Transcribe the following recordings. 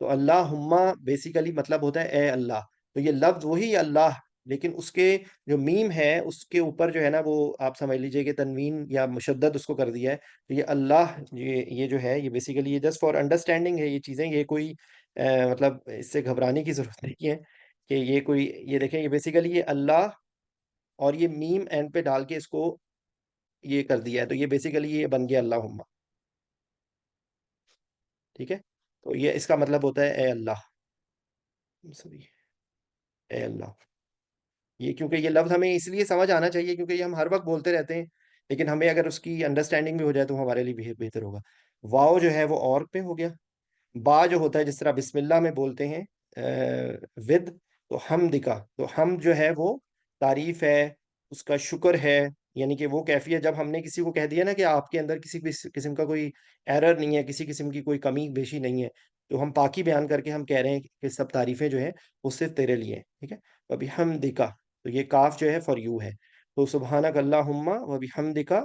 تو اللہم بیسیکلی مطلب ہوتا ہے اے اللہ. تو یہ لفظ وہی اللہ، لیکن اس کے جو میم ہے اس کے اوپر جو ہے نا وہ آپ سمجھ لیجئے کہ تنوین یا مشدد اس کو کر دیا ہے. تو یہ اللہ، یہ جو ہے یہ بیسیکلی یہ جسٹ فار انڈرسٹینڈنگ ہے یہ چیزیں. یہ کوئی مطلب اس سے گھبرانے کی ضرورت نہیں ہے کہ یہ کوئی، یہ دیکھیں یہ بیسیکلی یہ اللہ اور یہ میم اینڈ پہ ڈال کے اس کو یہ کر دیا ہے. تو یہ بیسیکلی یہ بن گیا اللہم. ٹھیک ہے، تو یہ اس کا مطلب ہوتا ہے اے اللہ. سوری، اے اللہ. یہ کیونکہ یہ لفظ ہمیں اس لیے سمجھ آنا چاہیے کیونکہ یہ ہم ہر وقت بولتے رہتے ہیں، لیکن ہمیں اگر اس کی انڈرسٹینڈنگ بھی ہو جائے تو ہمارے لیے بہتر ہوگا. واؤ جو ہے وہ اور پہ ہو گیا. با جو ہوتا ہے جس طرح بسم اللہ میں بولتے ہیں ود، تو حمد کا، تو حمد جو ہے وہ تعریف ہے، اس کا شکر ہے. یعنی کہ وہ کیفیت جب ہم نے کسی کو کہہ دیا نا کہ آپ کے اندر کسی بھی قسم کا کوئی ایرر نہیں ہے، کسی قسم کی کوئی کمی بیشی نہیں ہے، تو ہم پاکی بیان کر کے ہم کہہ رہے ہیں کہ سب تعریفیں جو ہیں وہ صرف تیرے لیے ہیں. ٹھیک ہے، ابھی حمدکا، تو یہ کاف جو ہے فار یو ہے. تو سبحانک اللہم و بحمدکا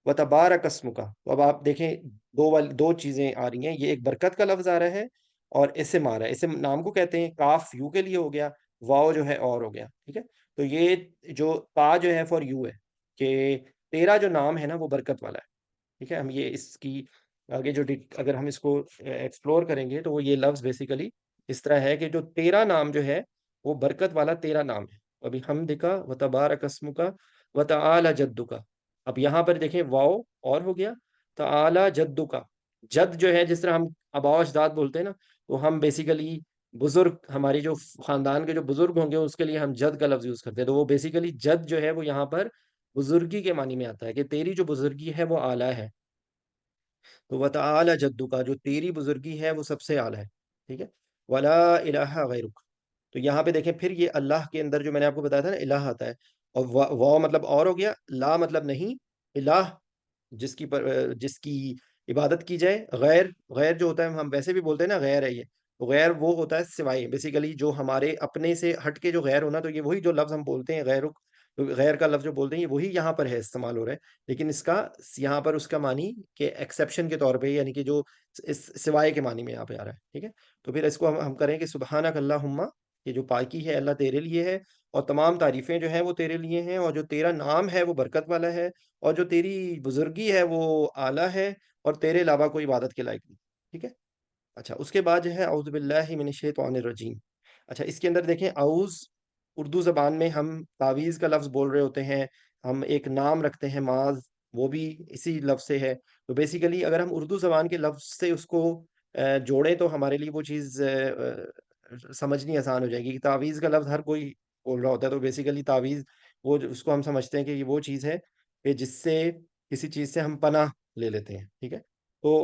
و تبارک اسمکا. تو اب آپ دیکھیں دو چیزیں آ رہی ہیں. یہ ایک برکت کا لفظ آ رہا ہے اور اسم آ رہا ہے. اسم نام کو کہتے ہیں، کاف یو کے لیے ہو گیا، واؤ جو ہے اور ہو گیا. ٹھیک ہے، تو یہ جو تا جو ہے فار یو ہے کہ تیرا جو نام ہے نا وہ برکت والا ہے. ٹھیک ہے، ہم یہ اس کی آگے جو اگر ہم اس کو ایکسپلور کریں گے تو وہ یہ لفظ بیسیکلی اس طرح ہے کہ جو تیرا نام جو ہے وہ برکت والا تیرا نام ہے. ابھی حمدکا و تبارک اسمکا و تعالی جدکا. اب یہاں پر دیکھیں واؤ اور ہو گیا، تعالی جدکا. جد جو ہے جس طرح ہم آباء و اجداد بولتے ہیں نا، تو ہم بیسیکلی بزرگ، ہماری جو خاندان کے جو بزرگ ہوں گے اس کے لیے ہم جد کا لفظ یوز کرتے ہیں. تو وہ بیسیکلی جد جو ہے وہ یہاں پر بزرگی کے معنی میں آتا ہے کہ تیری جو بزرگی ہے وہ اعلیٰ ہے. تو وتعالی جدو کا، جو تیری بزرگی ہے وہ سب سے اعلیٰ ہے. ٹھیک ہے، ولا الہ غیرک. تو یہاں پہ دیکھیں پھر یہ اللہ کے اندر جو میں نے آپ کو بتایا تھا نا الہ آتا ہے، اور واو مطلب اور ہو گیا، لا مطلب نہیں، الہ جس کی عبادت کی جائے. غیر، غیر جو ہوتا ہے ہم ویسے بھی بولتے ہیں نا غیر ہے یہ، تو غیر وہ ہوتا ہے سوائے، بیسیکلی جو ہمارے اپنے سے ہٹ کے جو غیر ہونا. تو یہ وہی جو لفظ ہم بولتے ہیں غیر، غیر کا لفظ جو بولتے ہیں یہ وہی یہاں پر ہے استعمال ہو رہا ہے. لیکن اس کا یہاں پر اس کا معنی کہ ایکسیپشن کے طور پہ، یعنی کہ جو اس سوائے کے معنی میں یہاں پہ آ رہا ہے. ٹھیک ہے، تو پھر اس کو ہم کریں کہ سبحانک اللہم، یہ جو پاکی ہے اللہ تیرے لیے ہے، اور تمام تعریفیں جو ہیں وہ تیرے لیے ہیں، اور جو تیرا نام ہے وہ برکت والا ہے، اور جو تیری بزرگی ہے وہ اعلیٰ ہے، اور تیرے علاوہ کوئی عبادت کے لائق نہیں. ٹھیک ہے، اچھا اس کے بعد جو ہے اعوذ باللہ من الشیطان الرجیم. اچھا اس کے اندر دیکھیں اعوذ، اردو زبان میں ہم تعویذ کا لفظ بول رہے ہوتے ہیں، ہم ایک نام رکھتے ہیں معاذ، وہ بھی اسی لفظ سے ہے. تو بیسیکلی اگر ہم اردو زبان کے لفظ سے اس کو جوڑیں تو ہمارے لیے وہ چیز سمجھنی آسان ہو جائے گی. کہ تعویذ کا لفظ ہر کوئی بول رہا ہوتا ہے، تو بیسیکلی تعویذ وہ اس کو ہم سمجھتے ہیں کہ یہ وہ چیز ہے کہ جس سے کسی چیز سے ہم پناہ لے لیتے ہیں. ٹھیک ہے، تو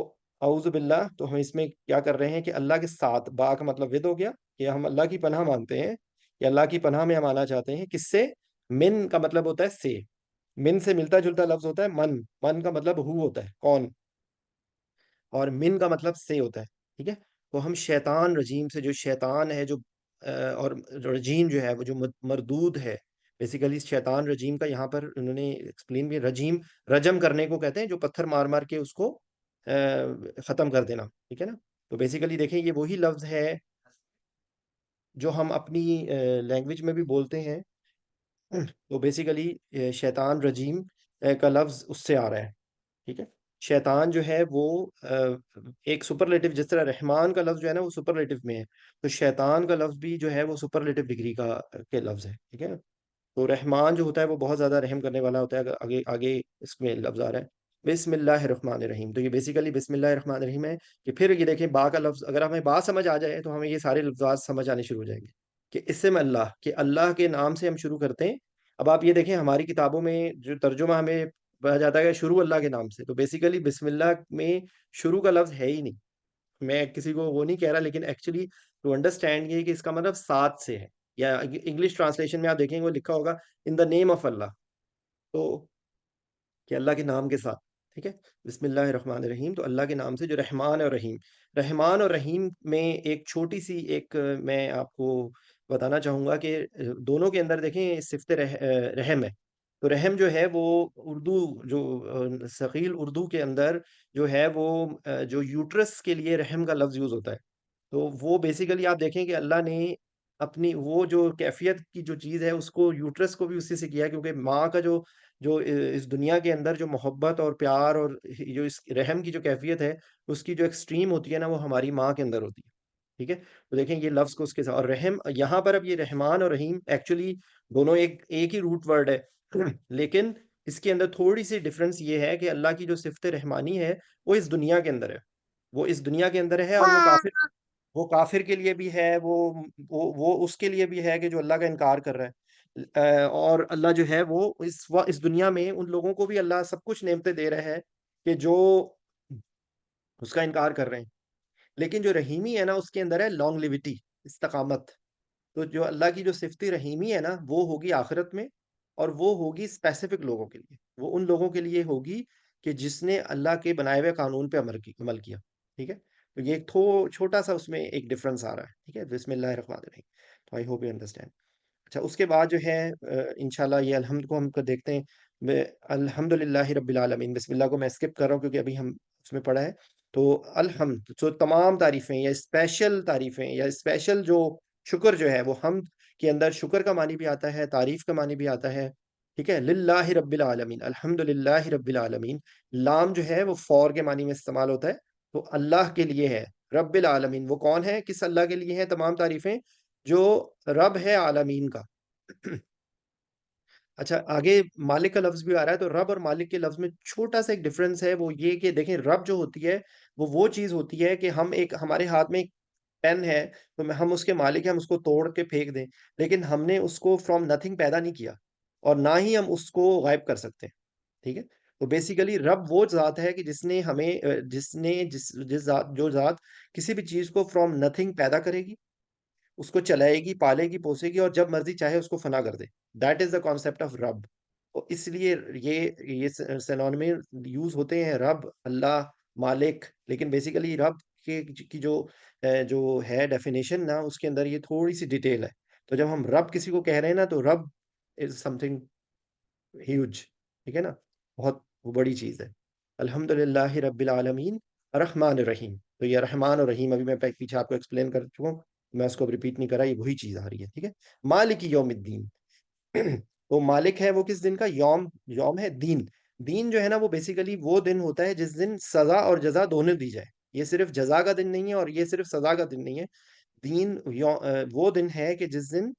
اعوذ باللہ، تو ہم اس میں کیا کر رہے ہیں کہ اللہ کے ساتھ، با کا مطلب ود ہو گیا کہ ہم اللہ کی پناہ مانگتے ہیں، کہ اللہ کی پناہ میں ہم آنا چاہتے ہیں. کس سے؟ من کا مطلب ہوتا ہے سے، من سے ملتا جلتا لفظ ہوتا ہے من. من کا مطلب ہو ہوتا ہے کون، اور من کا مطلب سے ہوتا ہے. ٹھیک ہے، تو ہم شیطان رجیم سے، جو شیطان ہے جو اور رجیم جو ہے وہ جو مردود ہے، بیسیکلی شیطان رجیم کا یہاں پر انہوں نے ایکسپلین بھی، رجیم رجم کرنے کو کہتے ہیں، جو پتھر مار مار کے اس کو ختم کر دینا. ٹھیک ہے نا، تو بیسیکلی دیکھیں یہ وہی لفظ ہے جو ہم اپنی لینگویج میں بھی بولتے ہیں. تو بیسیکلی شیطان رجیم کا لفظ اس سے آ رہا ہے. ٹھیک ہے، شیطان جو ہے وہ ایک سپرلیٹو، جس طرح رحمان کا لفظ جو ہے نا وہ سپرلیٹو میں ہے، تو شیطان کا لفظ بھی جو ہے وہ سپرلیٹو ڈگری کا کے لفظ ہے. ٹھیک ہے نا، تو رحمان جو ہوتا ہے وہ بہت زیادہ رحم کرنے والا ہوتا ہے. اگر آگے آگے اس میں لفظ آ رہا ہے بسم اللہ الرحمن الرحیم، تو یہ بیسیکلی بسم اللہ الرحمن الرحیم ہے. کہ پھر یہ دیکھیں با کا لفظ، اگر ہمیں با سمجھ آ جائے تو ہمیں یہ سارے لفظات سمجھ آنے شروع ہو جائیں گے. کہ اسم اللہ، کہ اللہ کے نام سے ہم شروع کرتے ہیں. اب آپ یہ دیکھیں ہماری کتابوں میں جو ترجمہ ہمیں پڑھا جاتا ہے کہ شروع اللہ کے نام سے، تو بیسیکلی بسم اللہ میں شروع کا لفظ ہے ہی نہیں. میں کسی کو وہ نہیں کہہ رہا، لیکن ایکچولی ٹو انڈرسٹینڈ یہ کہ اس کا مطلب ساتھ سے ہے. یا انگلش ٹرانسلیشن میں آپ دیکھیں گے وہ لکھا ہوگا ان دا نیم آف اللہ، تو کہ اللہ کے نام کے ساتھ. ٹھیک ہے، بسم اللہ الرحمن الرحیم، تو اللہ کے نام سے جو رحمان اور رحیم. رحمان اور رحیم میں ایک چھوٹی سی ایک میں آپ کو بتانا چاہوں گا کہ دونوں کے اندر دیکھیں صفت رحم ہے. تو رحم جو ہے وہ اردو جو ثقیل اردو کے اندر جو ہے وہ جو یوٹرس کے لیے رحم کا لفظ یوز ہوتا ہے. تو وہ بیسیکلی آپ دیکھیں کہ اللہ نے اپنی وہ جو کیفیت کی جو چیز ہے اس کو یوٹرس کو بھی اسی سے کیا، کیونکہ ماں کا جو جو اس دنیا کے اندر جو محبت اور پیار اور جو اس رحم کی جو کیفیت ہے اس کی جو ایکسٹریم ہوتی ہے نا، وہ ہماری ماں کے اندر ہوتی ہے. ٹھیک ہے. تو دیکھیں یہ لفظ کو اس کے ساتھ، اور رحم یہاں پر اب یہ رحمان اور رحیم ایکچولی دونوں ایک ہی روٹ ورڈ ہے لیکن اس کے اندر تھوڑی سی ڈفرنس یہ ہے کہ اللہ کی جو صفت رحمانی ہے وہ اس دنیا کے اندر ہے، وہ اس دنیا کے اندر ہے، اور وہ کافر کے لیے بھی ہے، وہ اس کے لیے بھی ہے کہ جو اللہ کا انکار کر رہا ہے. اور اللہ جو ہے وہ اس دنیا میں ان لوگوں کو بھی اللہ سب کچھ نعمتیں دے رہا ہے کہ جو اس کا انکار کر رہے ہیں. لیکن جو رحیمی ہے نا اس کے اندر ہے لانگ لیوٹی، استقامت. تو جو اللہ کی جو صفتی رحیمی ہے نا وہ ہوگی آخرت میں، اور وہ ہوگی اسپیسیفک لوگوں کے لیے، وہ ان لوگوں کے لیے ہوگی کہ جس نے اللہ کے بنائے ہوئے قانون پہ عمل کیا. ٹھیک ہے. تو یہ ایک چھوٹا سا اس میں ایک ڈفرنس آ رہا ہے. ٹھیک ہے. بسم اللہ الرحمن الرحیم. تو آئی ہوپ یو انڈرسٹینڈ. اچھا اس کے بعد جو ہے انشاءاللہ یہ الحمد کو ہم کو دیکھتے ہیں. الحمد للہ رب العالمین. بسم اللہ کو میں اسکپ کر رہا ہوں کیونکہ ابھی ہم اس میں پڑھا ہے. تو الحمد، تو تمام تعریفیں یا اسپیشل تعریفیں یا اسپیشل جو شکر جو ہے وہ حمد کے اندر شکر کا معنی بھی آتا ہے، تعریف کا معنی بھی آتا ہے. ٹھیک ہے. للہ رب العالمین، الحمد للہ رب العالمین. لام جو ہے وہ فور کے معنی میں استعمال ہوتا ہے، تو اللہ کے لیے ہے. رب العالمین وہ کون ہے، کس اللہ کے لیے ہے تمام تعریفیں؟ جو رب ہے عالمین کا. اچھا آگے مالک کا لفظ بھی آ رہا ہے، تو رب اور مالک کے لفظ میں چھوٹا سا ایک ڈفرنس ہے، وہ یہ کہ دیکھیں رب جو ہوتی ہے وہ چیز ہوتی ہے کہ ہمارے ہاتھ میں ایک پین ہے، تو ہم اس کے مالک ہیں، ہم اس کو توڑ کے پھینک دیں، لیکن ہم نے اس کو فرام نتھنگ پیدا نہیں کیا، اور نہ ہی ہم اس کو غائب کر سکتے. ٹھیک ہے. تو بیسیکلی رب وہ ذات ہے کہ جس نے ہمیں جو ذات کسی بھی چیز کو فرام نتھنگ پیدا کرے گی، اس کو چلائے گی، پالے گی، پوسے گی، اور جب مرضی چاہے اس کو فنا کر دے. That is the concept of Rab. تو اس لیے یہ سینونیم یوز ہوتے ہیں، رب، اللہ، مالک. لیکن بیسیکلی رب کی جو ہے ڈیفینیشن نا، اس کے اندر یہ تھوڑی سی ڈیٹیل ہے. تو جب ہم رب کسی کو کہہ رہے ہیں نا، تو رب از سم تھنگ ہیوج. ٹھیک ہے نا، بہت وہ بڑی چیز ہے. الحمد للہ رب العالمین الرحمن الرحیم. تو یہ رحمان اور رحیم ابھی میں پیچھے آپ کو ایکسپلین کر چکا ہوں، میں اس کو اب ریپیٹ نہیں کر رہا، یہ وہی چیز آ رہی ہے. ٹھیک ہے. مالک یوم الدین. تو مالک ہے وہ کس دن کا؟ یوم ہے دین. دین جو ہے نا وہ بیسیکلی وہ دن ہوتا ہے جس دن سزا اور جزا دونوں دی جائے. یہ صرف جزا کا دن نہیں ہے اور یہ صرف سزا کا دن نہیں ہے. دین وہ دن ہے کہ جس دن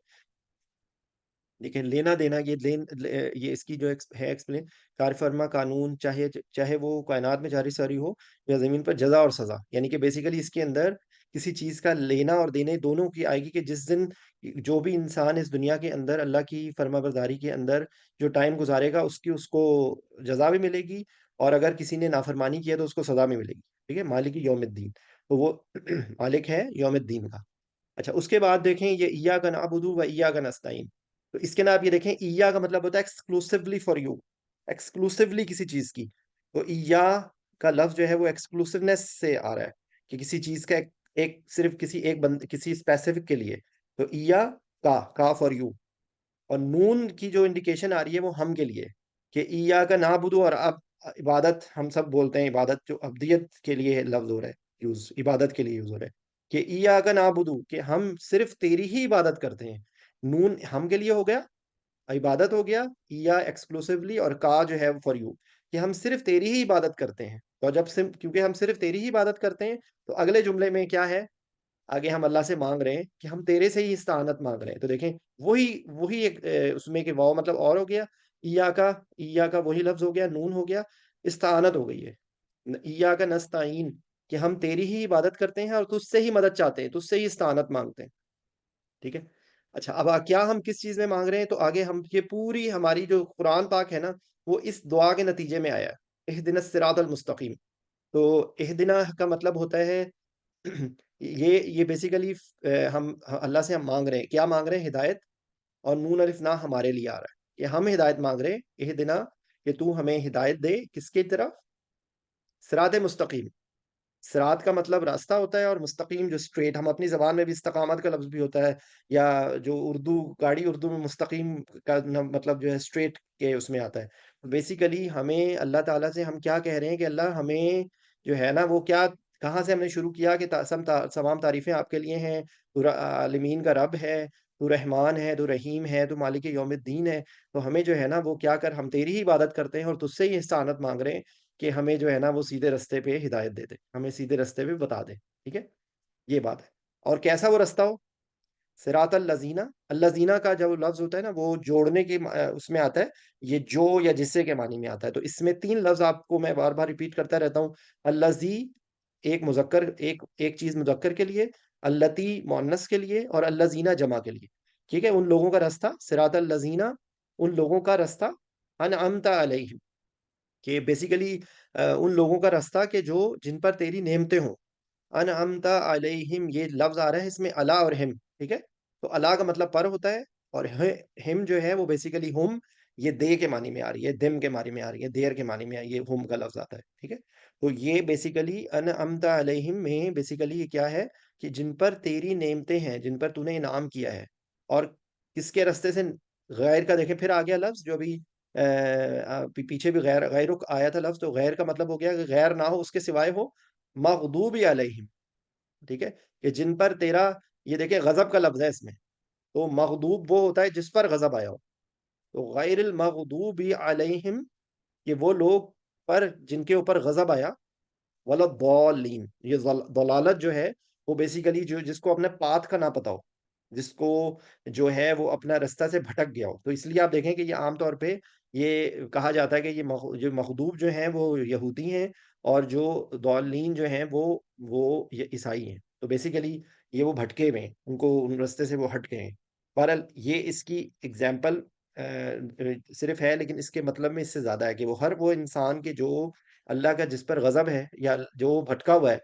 دیکھیں لینا دینا، یہ اس کی جو ہے ایکسپلین، کار فرما قانون چاہے وہ کائنات میں جاری ساری ہو یا زمین پر، جزا اور سزا. یعنی کہ بیسیکلی اس کے اندر کسی چیز کا لینا اور دینے دونوں کی آئے گی، کہ جس دن جو بھی انسان اس دنیا کے اندر اللہ کی فرما برداری کے اندر جو ٹائم گزارے گا، اس کو جزا بھی ملے گی، اور اگر کسی نے نافرمانی کیا تو اس کو سزا بھی ملے گی. ٹھیک ہے. مالک یوم الدین، تو وہ مالک ہے یوم الدین کا. اچھا اس کے بعد دیکھیں یہ ایاک نعبد و ایاک نستعین. تو اس کے نام یہ دیکھیں، ایا کا مطلب ہوتا ہے ایکسکلوسیولی فار یو، ایکسکلوسیولی کسی چیز کی. تو ایا کا لفظ جو ہے وہ ایکسکلوسیونیس سے آ رہا ہے، کہ کسی چیز کا صرف کسی اسپیسیفک کے لیے. تو ایا کا فار یو، اور نون کی جو انڈیکیشن آ رہی ہے وہ ہم کے لیے، کہ ایا کا نعبدو. اور اب عبادت ہم سب بولتے ہیں، عبادت جو ابدیت کے لیے لفظ ہو رہا ہے یوز، عبادت کے لیے یوز ہو رہا ہے، کہ ایا کا نعبدو، کہ ہم صرف تیری ہی عبادت کرتے ہیں. نون ہم کے لیے ہو گیا، عبادت ہو گیا، یا ایکسکلوسیولی، اور کا جو ہے فار یو، کہ ہم صرف تیری ہی عبادت کرتے ہیں. تو کیونکہ ہم صرف تیری ہی عبادت کرتے ہیں، تو اگلے جملے میں کیا ہے، آگے ہم اللہ سے مانگ رہے ہیں کہ ہم تیرے سے ہی استعانت مانگ رہے ہیں. تو دیکھیں وہی ایک اس میں کہ واو مطلب اور ہو گیا، ایا کا وہی لفظ ہو گیا، نون ہو گیا، استعانت ہو گئی ہے. ایا کا نستعین، کہ ہم تیری ہی عبادت کرتے ہیں اور تجھ سے ہی مدد چاہتے ہیں، تجھ سے ہی استعانت مانگتے ہیں. ٹھیک ہے. اچھا اب کیا ہم کس چیز میں مانگ رہے ہیں؟ تو آگے ہم یہ پوری ہماری جو قرآن پاک ہے نا، وہ اس دعا کے نتیجے میں آیا ہے، اہدنا الصراط المستقیم. تو اہدنا کا مطلب ہوتا ہے یہ بیسیکلی ہم اللہ سے ہم مانگ رہے ہیں، کیا مانگ رہے ہیں؟ ہدایت. اور نون الف نا ہمارے لیے آ رہا ہے کہ ہم ہدایت مانگ رہے ہیں، اہدنا، کہ تو ہمیں ہدایت دے کس کی طرف؟ صراط مستقیم. صراط کا مطلب راستہ ہوتا ہے، اور مستقیم جو اسٹریٹ، ہم اپنی زبان میں بھی استقامت کا لفظ بھی ہوتا ہے، یا جو گاڑی اردو میں مستقیم کا مطلب جو ہے اسٹریٹ کے اس میں آتا ہے. بیسیکلی ہمیں اللہ تعالیٰ سے ہم کیا کہہ رہے ہیں کہ اللہ ہمیں جو ہے نا وہ کیا کہاں سے ہم نے شروع کیا کہ تمام تعریفیں آپ کے لیے ہیں، تو عالمین کا رب ہے، تو رحمان ہے، تو رحیم ہے، تو مالک یوم الدین ہے۔ تو ہمیں جو ہے نا وہ کیا کر، ہم تیری ہی عبادت کرتے ہیں اور تجھ سے ہی استعانت مانگ رہے ہیں کہ ہمیں جو ہے نا وہ سیدھے رستے پہ ہدایت دے دے، ہمیں سیدھے رستے پہ بتا دے، ٹھیک ہے؟ یہ بات ہے۔ اور کیسا وہ رستہ ہو؟ صراط الذین، الذین کا جو لفظ ہوتا ہے نا وہ جوڑنے کے اس میں آتا ہے، یہ جو یا جسے کے معنی میں آتا ہے۔ تو اس میں تین لفظ آپ کو میں بار بار ریپیٹ کرتا رہتا ہوں۔ الذی ایک مذکر، ایک چیز مذکر کے لیے، اللتی مؤنث کے لیے، اور الذین جمع کے لیے، ٹھیک ہے؟ ان لوگوں کا رستہ، صراط الذین، ان لوگوں کا رستہ، انعمت علیہم، کہ بیسیکلی ان لوگوں کا رستہ کہ جو جن پر تیری نعمتیں ہوں۔ انعمت علیہم، یہ لفظ آ رہا ہے اس میں الا اور ہم، ٹھیک ہے؟ تو الا کا مطلب پر ہوتا ہے، اور ہم جو ہے وہ بیسیکلی ہم، یہ دے کے معنی میں آ رہی ہے، دم کے معنی میں آ رہی ہے، دیر کے معنی میں یہ ہم کا لفظ آتا ہے، ٹھیک ہے؟ تو یہ بیسیکلی انعمت علیہم میں بیسیکلی یہ کیا ہے کہ جن پر تیری نعمتیں ہیں، جن پر تو نے انعام کیا ہے، اور کس کے رستے سے؟ غیر کا دیکھیں پھر آ گیا لفظ جو ابھی پیچھے بھی غیر غیر آیا تھا لفظ، تو غیر کا مطلب ہو گیا کہ غیر نہ ہو، اس کے سوائے ہو، مغضوب علیہم، ٹھیک ہے؟ کہ جن پر تیرا، یہ دیکھیں غضب کا لفظ ہے اس میں، تو مغضوب وہ ہوتا ہے جس پر غضب آیا ہو، تو غیر المغضوب علیہم، کہ وہ لوگ پر جن کے اوپر غضب آیا، ولا الضالین، یہ ضلالت جو ہے وہ بیسیکلی جو جس کو اپنے پاتھ کا نہ پتا ہو، جس کو جو ہے وہ اپنا رستہ سے بھٹک گیا ہو۔ تو اس لیے آپ دیکھیں کہ یہ عام طور پہ یہ کہا جاتا ہے کہ یہ جو مغضوب جو ہیں وہ یہودی ہیں، اور جو ضالین جو ہیں وہ یہ عیسائی ہیں۔ تو بیسیکلی یہ وہ بھٹکے ہوئے ہیں، ان کو ان رستے سے وہ ہٹ گئے ہیں۔ بہرحال یہ اس کی اگزامپل صرف ہے، لیکن اس کے مطلب میں اس سے زیادہ ہے کہ وہ انسان کے جو اللہ کا جس پر غضب ہے یا جو بھٹکا ہوا ہے،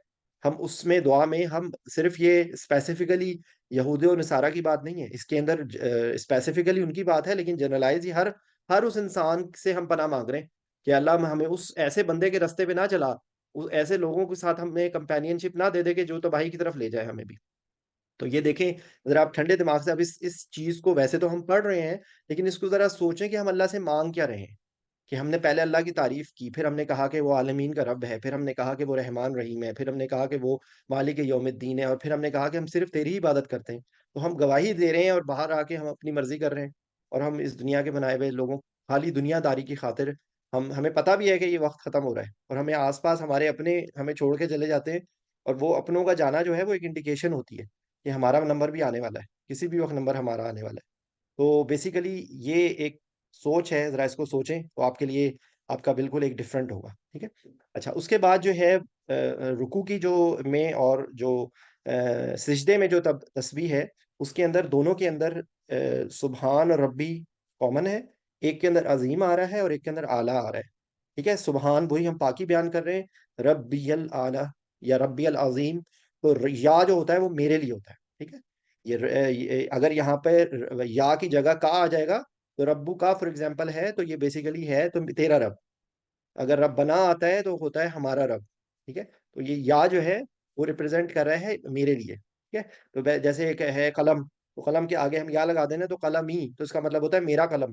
ہم اس میں دعا میں ہم صرف یہ اسپیسیفکلی یہودی اور نصارہ کی بات نہیں ہے، اس کے اندر اسپیسیفکلی ان کی بات ہے، لیکن جنرلائز ہی ہر اس انسان سے ہم پناہ مانگ رہے ہیں کہ اللہ ہمیں اس ایسے بندے کے رستے پہ نہ چلا، ایسے لوگوں کے ساتھ ہمیں کمپینین شپ نہ دے دے کہ جو تباہی کی طرف لے جائے ہمیں بھی۔ تو یہ دیکھیں ذرا آپ ٹھنڈے دماغ سے اب اس چیز کو، ویسے تو ہم پڑھ رہے ہیں لیکن اس کو ذرا سوچیں کہ ہم اللہ سے مانگ کیا رہے ہیں۔ کہ ہم نے پہلے اللہ کی تعریف کی، پھر ہم نے کہا کہ وہ عالمین کا رب ہے، پھر ہم نے کہا کہ وہ رحمان رحیم ہے، پھر ہم نے کہا کہ وہ مالک یوم الدین ہے، اور پھر ہم نے کہا کہ ہم صرف تیری ہی عبادت کرتے ہیں۔ تو ہم گواہی دے رہے ہیں اور باہر آ کے ہم اپنی مرضی کر رہے ہیں، اور ہم اس دنیا کے بنائے ہوئے لوگوں، خالی دنیا داری کی خاطر، ہمیں پتہ بھی ہے کہ یہ وقت ختم ہو رہا ہے، اور ہمیں آس پاس ہمارے اپنے ہمیں چھوڑ کے چلے جاتے ہیں، اور وہ اپنوں کا جانا جو ہے وہ ایک انڈیکیشن ہوتی ہے کہ ہمارا نمبر بھی آنے والا ہے، کسی بھی وقت نمبر ہمارا آنے والا ہے۔ تو بیسیکلی یہ ایک سوچ ہے، ذرا اس کو سوچیں تو آپ کے لیے آپ کا بالکل ایک ڈفرینٹ ہوگا، ٹھیک ہے؟ اچھا، اس کے بعد جو ہے رکوع کی جو میں اور جو سجدے میں جو تسبیح ہے، اس کے اندر دونوں کے اندر سبحان ربی کامن ہے، ایک کے اندر عظیم آ رہا ہے اور ایک کے اندر اعلیٰ آ رہا ہے، ٹھیک ہے؟ سبحان وہی ہم پاکی بیان کر رہے ہیں، ربی الاعلیٰ یا ربی العظیم، تو یا جو ہوتا ہے وہ میرے لیے ہوتا ہے، ٹھیک ہے؟ اگر یہاں پہ یا کی جگہ کا آ جائے گا، تو ربو کا فار ایگزامپل ہے، تو یہ بیسیکلی ہے تو تیرا رب۔ اگر رب بنا آتا ہے تو ہوتا ہے ہمارا رب، ٹھیک ہے؟ تو یہ یا جو ہے وہ ریپرزینٹ کر رہا ہے میرے لیے، ٹھیک ہے؟ تو جیسے ایک ہے قلم، تو قلم کے آگے ہم یا لگا دیں نا تو قلم ہی، تو اس کا مطلب ہوتا ہے میرا قلم۔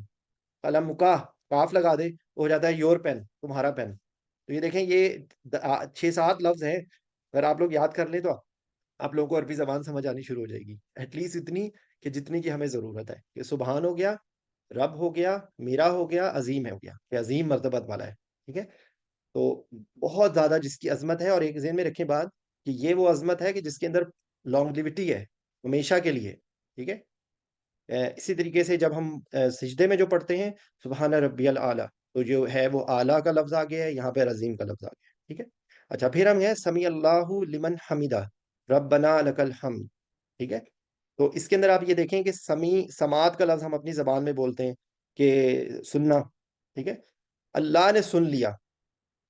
قلم کا کاف لگا دے تو ہو جاتا ہے یور پین، تمہارا پین۔ تو یہ دیکھیں یہ 6-7 لفظ ہیں، اگر آپ لوگ یاد کر لیں تو آپ لوگوں کو عربی زبان سمجھ آنی شروع ہو جائے گی، ایٹ لیسٹ اتنی کہ جتنی کی ہمیں ضرورت ہے، کہ سبحان ہو گیا، رب ہو گیا، میرا ہو گیا، عظیم ہے ہو گیا، کہ عظیم مرتبت والا ہے، ٹھیک ہے؟ تو بہت زیادہ جس کی عظمت ہے، اور ایک ذہن میں رکھیں بات کہ یہ وہ عظمت ہے کہ جس کے اندر لانگلیوٹی ہے، ہمیشہ کے لیے، ٹھیک ہے؟ اسی طریقے سے جب ہم سجدے میں جو پڑھتے ہیں سبحان ربی الاعلیٰ، تو جو ہے وہ اعلیٰ کا لفظ آ گیا ہے، یہاں پہ عظیم کا لفظ آ گیا ہے، ٹھیک ہے؟ اچھا، پھر ہم ہیں سمیع اللہ لمن حمیدہ، ربنا لک الحمد، ٹھیک ہے؟ تو اس کے اندر آپ یہ دیکھیں کہ سماعت کا لفظ ہم اپنی زبان میں بولتے ہیں کہ سننا، ٹھیک ہے؟ اللہ نے سن لیا،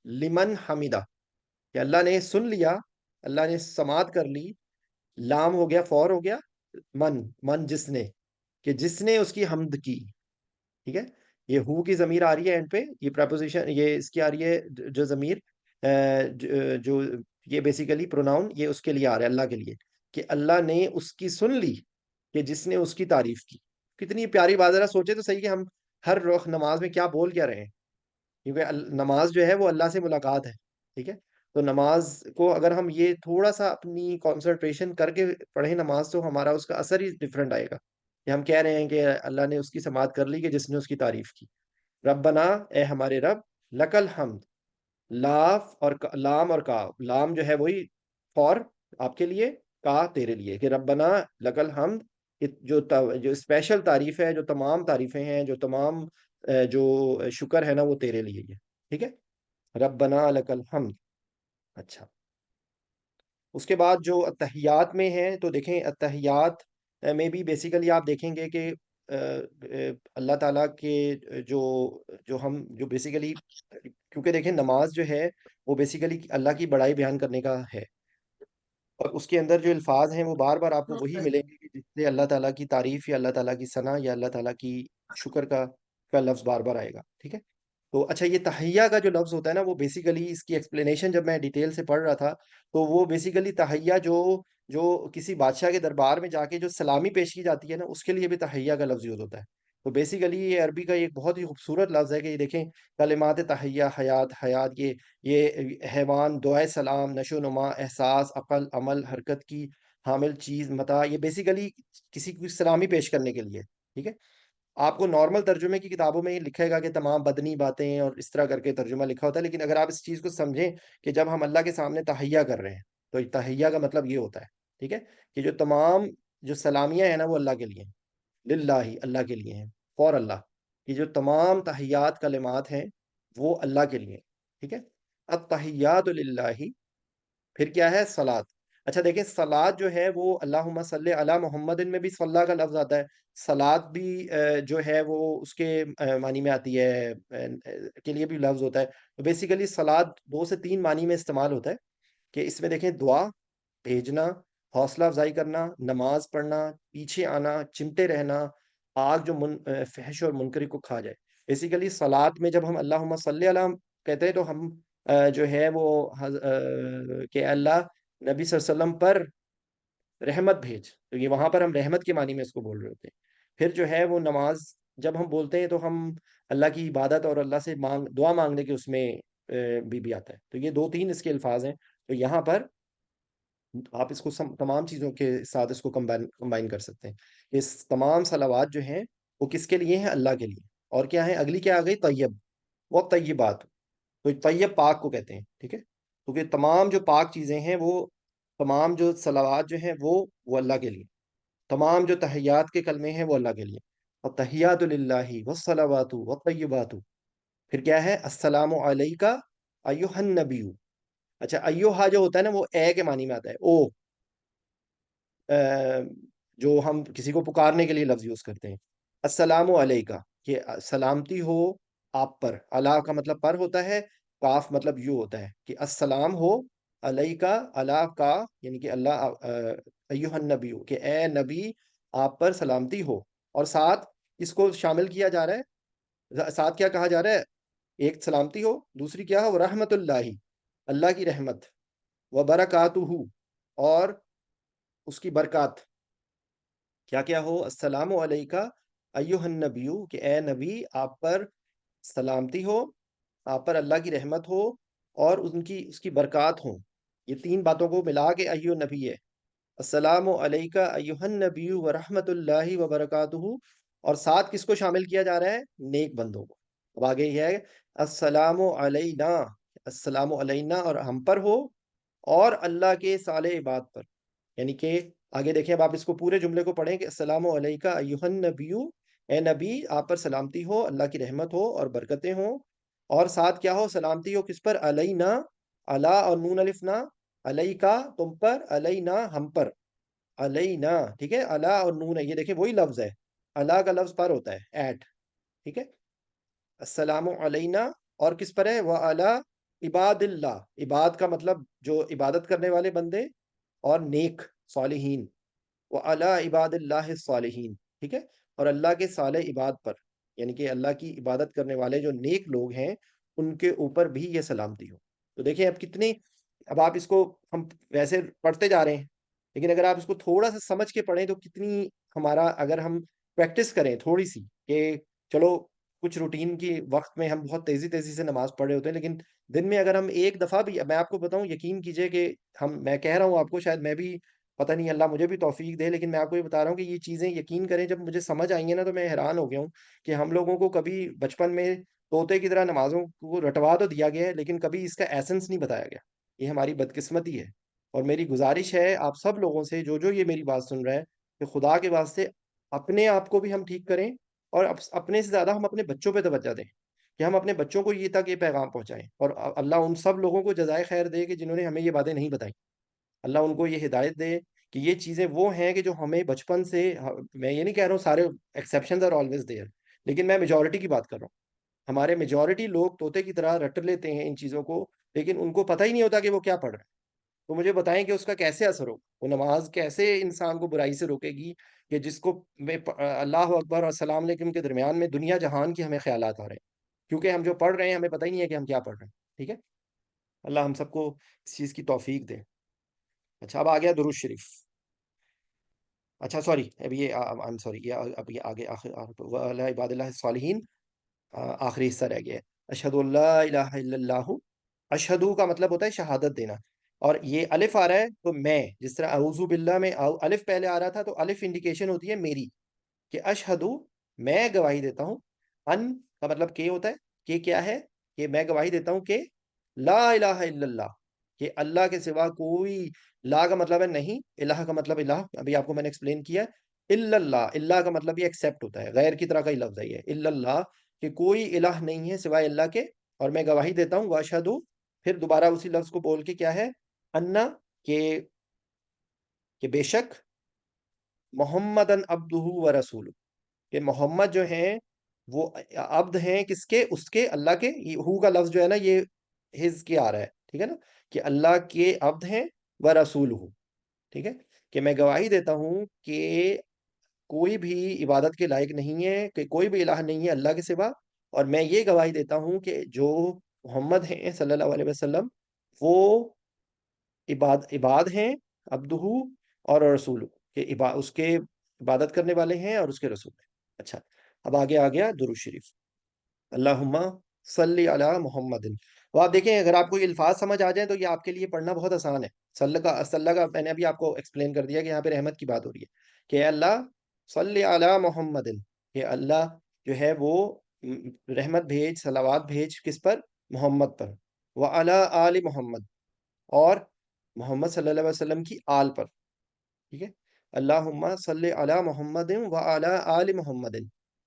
لمن حمیدہ، کہ اللہ نے سن لیا، اللہ نے سماعت کر لی، لام ہو گیا، فور ہو گیا، من جس نے، کہ جس نے اس کی حمد کی، ٹھیک ہے؟ یہ ہو کی ضمیر آ رہی ہے اینڈ پہ، یہ پریپوزیشن یہ اس کی آ رہی ہے جو ضمیر جو یہ بیسیکلی پروناؤن یہ اس کے لیے آ رہا ہے، اللہ کے لیے، کہ اللہ نے اس کی سن لی، کہ جس نے اس کی تعریف کی۔ کتنی پیاری بات، ذرا سوچے تو صحیح کہ ہم ہر وقت نماز میں کیا بول کیا رہے ہیں، کیونکہ نماز جو ہے وہ اللہ سے ملاقات ہے، ٹھیک ہے؟ تو نماز کو اگر ہم یہ تھوڑا سا اپنی کانسنٹریشن کر کے پڑھیں نماز، تو ہمارا اس کا اثر ہی ڈفرینٹ آئے گا، کہ ہم کہہ رہے ہیں کہ اللہ نے اس کی سماعت کر لی کہ جس نے اس کی تعریف کی. ربنا، اے ہمارے رب، لکل حمد، لاف اور لام اور کاف، لام جو ہے وہی فور آپ کے لیے، کا تیرے لیے، کہ ربنا لکل حمد، جو اسپیشل تعریف ہے، جو تمام تعریفیں ہیں، جو تمام جو شکر ہے نا، وہ تیرے لیے ہی ہے. ٹھیک ہے، ربنا لکل حمد. اچھا، اس کے بعد جو اتحیات میں ہیں، تو دیکھیں اتحیات میں بھی بیسیکلی آپ دیکھیں گے کہ اللہ تعالیٰ کے جو جو بیسیکلی، کیونکہ دیکھیں نماز جو ہے وہ بیسیکلی اللہ کی بڑائی بیان کرنے کا ہے، اور اس کے اندر جو الفاظ ہیں وہ بار بار آپ کو وہی ملیں گے کہ جس سے اللہ تعالیٰ کی تعریف یا اللہ تعالیٰ کی ثنا یا اللہ تعالیٰ کی شکر کا لفظ بار بار آئے گا. ٹھیک ہے. تو اچھا، یہ تحیہ کا جو لفظ ہوتا ہے نا، وہ بیسیکلی اس کی ایکسپلینیشن جب میں ڈیٹیل سے پڑھ رہا تھا، تو وہ بیسیکلی تحیہ جو کسی بادشاہ کے دربار میں جا کے جو سلامی پیش کی جاتی ہے نا، اس کے لیے بھی تحیہ کا لفظ یوز ہوتا ہے. تو بیسیکلی یہ عربی کا ایک بہت ہی خوبصورت لفظ ہے، کہ یہ دیکھیں کلمات تحیہ، حیات، حیات، یہ حیوان، دعائے سلام، نشو و نما، احساس، عقل، عمل، حرکت کی حامل چیز، متاع، یہ بیسیکلی کسی کو سلامی پیش کرنے کے لیے. ٹھیک ہے. آپ کو نارمل ترجمے کی کتابوں میں یہ لکھے گا کہ تمام بدنی باتیں، اور اس طرح کر کے ترجمہ لکھا ہوتا ہے، لیکن اگر آپ اس چیز کو سمجھیں کہ جب ہم اللہ کے سامنے تحیہ کر رہے ہیں، تو تحیہ کا مطلب یہ ہوتا ہے. ٹھیک ہے، کہ جو تمام جو سلامیاں ہیں نا، وہ اللہ کے لیے ہیں، للہ، اللہ کے لیے ہیں، فور اللہ. کہ جو تمام تحیات کلمات ہیں وہ اللہ کے لیے ہیں. ٹھیک ہے. التحیات للہ. پھر کیا ہے؟ صلات. اچھا دیکھیں، صلات جو ہے وہ اللہم صلی علی محمد میں بھی صلی کا لفظ آتا ہے. صلات بھی جو ہے وہ اس کے معنی میں آتی ہے، کے لیے بھی لفظ ہوتا ہے. تو بیسیکلی صلات 2 سے 3 معنی میں استعمال ہوتا ہے. کہ اس میں دیکھیں، دعا، بھیجنا، حوصلہ افزائی کرنا، نماز پڑھنا، پیچھے آنا، چمٹے رہنا، آگ جو فحش اور منکری کو کھا جائے. بیسیکلی صلات میں جب ہم اللہم صلی علی کہتے ہیں، تو ہم جو ہے وہ کہ اللہ نبی صلی اللہ علیہ وسلم پر رحمت بھیج، تو یہ وہاں پر ہم رحمت کے معنی میں اس کو بول رہے ہوتے ہیں. پھر جو ہے وہ نماز جب ہم بولتے ہیں، تو ہم اللہ کی عبادت اور اللہ سے دعا مانگنے کے اس میں بھی آتا ہے. تو یہ 2-3 اس کے الفاظ ہیں. تو یہاں پر آپ اس کو تمام چیزوں کے ساتھ اس کو کمبائن کر سکتے ہیں. اس تمام صلوات جو ہیں وہ کس کے لیے ہیں؟ اللہ کے لیے. اور کیا ہے اگلی؟ کیا آ گئی؟ طیب. وہ طیبات. تو طیب پاک کو کہتے ہیں. ٹھیک ہے. کیونکہ تمام جو پاک چیزیں ہیں، وہ تمام جو صلوات جو ہیں وہ اللہ کے لیے. تمام جو تحیات کے کلمے ہیں وہ اللہ کے لیے. اور تحیات للہ والصلوات والطیبات. پھر کیا ہے؟ السلام علیکہ ایھا النبی. اچھا، ایھا جو ہوتا ہے نا، وہ اے کے معنی میں آتا ہے، او، جو ہم کسی کو پکارنے کے لیے لفظ یوز کرتے ہیں. السلام علیکہ، کہ سلامتی ہو آپ پر. اللہ کا مطلب پر ہوتا ہے، کاف مطلب یو ہوتا ہے، کہ السلام ہو علیکہ، اللہ کا، یعنی کہ اللہ، ایھا النبی، کہ اے نبی آپ پر سلامتی ہو. اور ساتھ اس کو شامل کیا جا رہا ہے، ساتھ کیا کہا جا رہا ہے؟ ایک سلامتی ہو، دوسری کیا ہو؟ رحمت اللہ، اللہ کی رحمت، وبرکاتہ، اور اس کی برکات. کیا کیا ہو؟ السلام علیکہ ایھا النبی، کہ اے نبی آپ پر سلامتی ہو، آپ پر اللہ کی رحمت ہو، اور اس کی برکات ہوں. یہ 3 باتوں کو ملا کے ایھا النبی ہے. السلام علیکہ ایھا النبی ورحمت اللہ وبرکاتہ. اور ساتھ کس کو شامل کیا جا رہا ہے؟ نیک بندوں کو. اب آگے یہ ہے السلام علینا، السلام علینا اور ہم پر ہو، اور اللہ کے صالح عباد پر. یعنی کہ آگے دیکھیں، اب آپ اس کو پورے جملے کو پڑھیں کہ السلام علیکہ ایھا النبی، اے نبی آپ پر سلامتی ہو، اللہ کی رحمت ہو اور برکتیں ہوں. اور ساتھ کیا ہو؟ سلامتی ہو کس پر؟ علینا، اللہ اور نون الف نا، علیکہ تم پر، علینا ہم پر، علینا. ٹھیک ہے. اللہ اور نون ہے، یہ دیکھیں وہی لفظ ہے. اللہ کا لفظ پر ہوتا ہے، ایٹ. ٹھیک ہے. السلام علینا، اور کس پر ہے؟ وعلی عباد اللہ. عباد کا مطلب جو عبادت کرنے والے بندے، اور نیک، صالحین. وعلی عباد اللہ الصالحین. ٹھیک ہے. اور اللہ کے صالح عباد پر، یعنی کہ اللہ کی عبادت کرنے والے جو نیک لوگ ہیں، ان کے اوپر بھی یہ سلامتی ہو. تو دیکھیں اب آپ اس کو، ہم ویسے پڑھتے جا رہے ہیں، لیکن اگر آپ اس کو تھوڑا سا سمجھ کے پڑھیں، تو کتنی ہمارا، اگر ہم پریکٹس کریں تھوڑی سی، کہ چلو کچھ روٹین کی وقت میں ہم بہت تیزی تیزی سے نماز پڑھ رہے ہوتے ہیں، لیکن دن میں اگر ہم ایک دفعہ بھی، میں آپ کو بتاؤں، یقین کیجئے کہ میں کہہ رہا ہوں آپ کو، شاید میں بھی، پتہ نہیں اللہ مجھے بھی توفیق دے، لیکن میں آپ کو یہ بتا رہا ہوں کہ یہ چیزیں یقین کریں جب مجھے سمجھ آئی ہیں نا تو میں حیران ہو گیا ہوں کہ ہم لوگوں کو کبھی بچپن میں طوطے کی طرح نمازوں کو رٹوا تو دیا گیا ہے، لیکن کبھی اس کا ایسنس نہیں بتایا گیا. یہ ہماری بدقسمتی ہے. اور میری گزارش ہے آپ سب لوگوں سے، جو یہ میری بات سن رہے ہیں، کہ خدا کے واسطے اپنے آپ کو بھی ہم ٹھیک کریں، اور اپنے سے زیادہ ہم اپنے بچوں پہ توجہ دیں کہ ہم اپنے بچوں کو یہ پیغام پہنچائیں. اور اللہ ان سب لوگوں کو جزائے خیر دے کہ جنہوں نے ہمیں یہ باتیں نہیں بتائیں. اللہ ان کو یہ ہدایت دے کہ یہ چیزیں وہ ہیں کہ جو ہمیں بچپن سے، میں یہ نہیں کہہ رہا ہوں سارے ایکسیپشنز آر آلویز دیئر، لیکن میں میجورٹی کی بات کر رہا ہوں. ہمارے میجورٹی لوگ طوطے کی طرح رٹ لیتے ہیں ان چیزوں کو، لیکن ان کو پتہ ہی نہیں ہوتا کہ وہ کیا پڑھ رہے ہیں. تو مجھے بتائیں کہ اس کا کیسے اثر ہوگا، وہ نماز کیسے انسان کو برائی سے روکے گی، کہ جس کو اللہ اکبر اور السلام علیکم کے درمیان میں دنیا جہان کی ہمیں خیالات آ رہے ہیں، کیونکہ ہم جو پڑھ رہے ہیں ہمیں پتہ ہی نہیں ہے کہ ہم کیا پڑھ رہے ہیں. ٹھیک ہے، اللہ ہم سب کو اس چیز کی توفیق دے. اچھا، اب آ گیا درود شریف. اچھا سوری، اب یہ سوری، یہ اب یہ آگے آخر وَعَلَىٰ عِبَادِ اللَّهِ الصَّالِحِينَ آخری حصہ رہ گیا ہے. اشہد اللہ الہ الا اللہ. اشہدو کا مطلب ہوتا ہے شہادت دینا، اور یہ الف آ رہا ہے تو میں، جس طرح اعوذ باللہ میں الف پہلے آ رہا تھا تو الف انڈیکیشن ہوتی ہے میری، کہ اشہدو میں گواہی دیتا ہوں. ان کا مطلب کہ ہوتا ہے، کہ کیا ہے، کہ میں گواہی دیتا ہوں کہ لا الہ الا اللہ، کہ اللہ کے سوا کوئی، لا کا مطلب ہے نہیں، الہ کا مطلب الہ، ابھی آپ کو میں نے ایکسپلین کیا. الا اللہ، اللہ کا مطلب یہ ایکسیپٹ ہوتا ہے، غیر کی طرح کا ہی لفظ ہے یہ، الا اللہ، کہ کوئی الہ نہیں ہے سوائے اللہ کے، اور میں گواہی دیتا ہوں. واشہدو، پھر دوبارہ اسی لفظ کو بول کے کیا ہے، انا، کہ بے شک، محمدن عبدہ و رسول، کہ محمد جو ہیں وہ عبد ہیں کس کے، اس کے، اللہ کے. یہ ہو کا لفظ جو ہے نا یہ ہز کے آ رہا ہے، ٹھیک ہے نا، کہ اللہ کے عبد ہیں، و رسول ہوں. ٹھیک ہے، کہ میں گواہی دیتا ہوں کہ کوئی بھی عبادت کے لائق نہیں ہے، کہ کوئی بھی الہ نہیں ہے اللہ کے سوا، اور میں یہ گواہی دیتا ہوں کہ جو محمد ہیں صلی اللہ علیہ وسلم، وہ عباد ہیں، عبدہ اور رسول، کہ اس کے عبادت کرنے والے ہیں اور اس کے رسول ہیں. اچھا، اب آگے آ گیا درود شریف. اللہم صلی علی محمد. وہ آپ دیکھیں، اگر آپ کو یہ الفاظ سمجھ آ جائیں تو یہ آپ کے لیے پڑھنا بہت آسان ہے. صلی کا میں نے ابھی آپ کو ایکسپلین کر دیا کہ یہاں پہ رحمت کی بات ہو رہی ہے، کہ اللہ صلی علی محمد، کہ اللہ جو ہے وہ رحمت بھیج، صلوات بھیج کس پر، محمد پر. وعلی آل محمد، اور محمد صلی اللہ علیہ وسلم کی آل پر. ٹھیک ہے، اللہم صلی علی محمد وعلی آل محمد،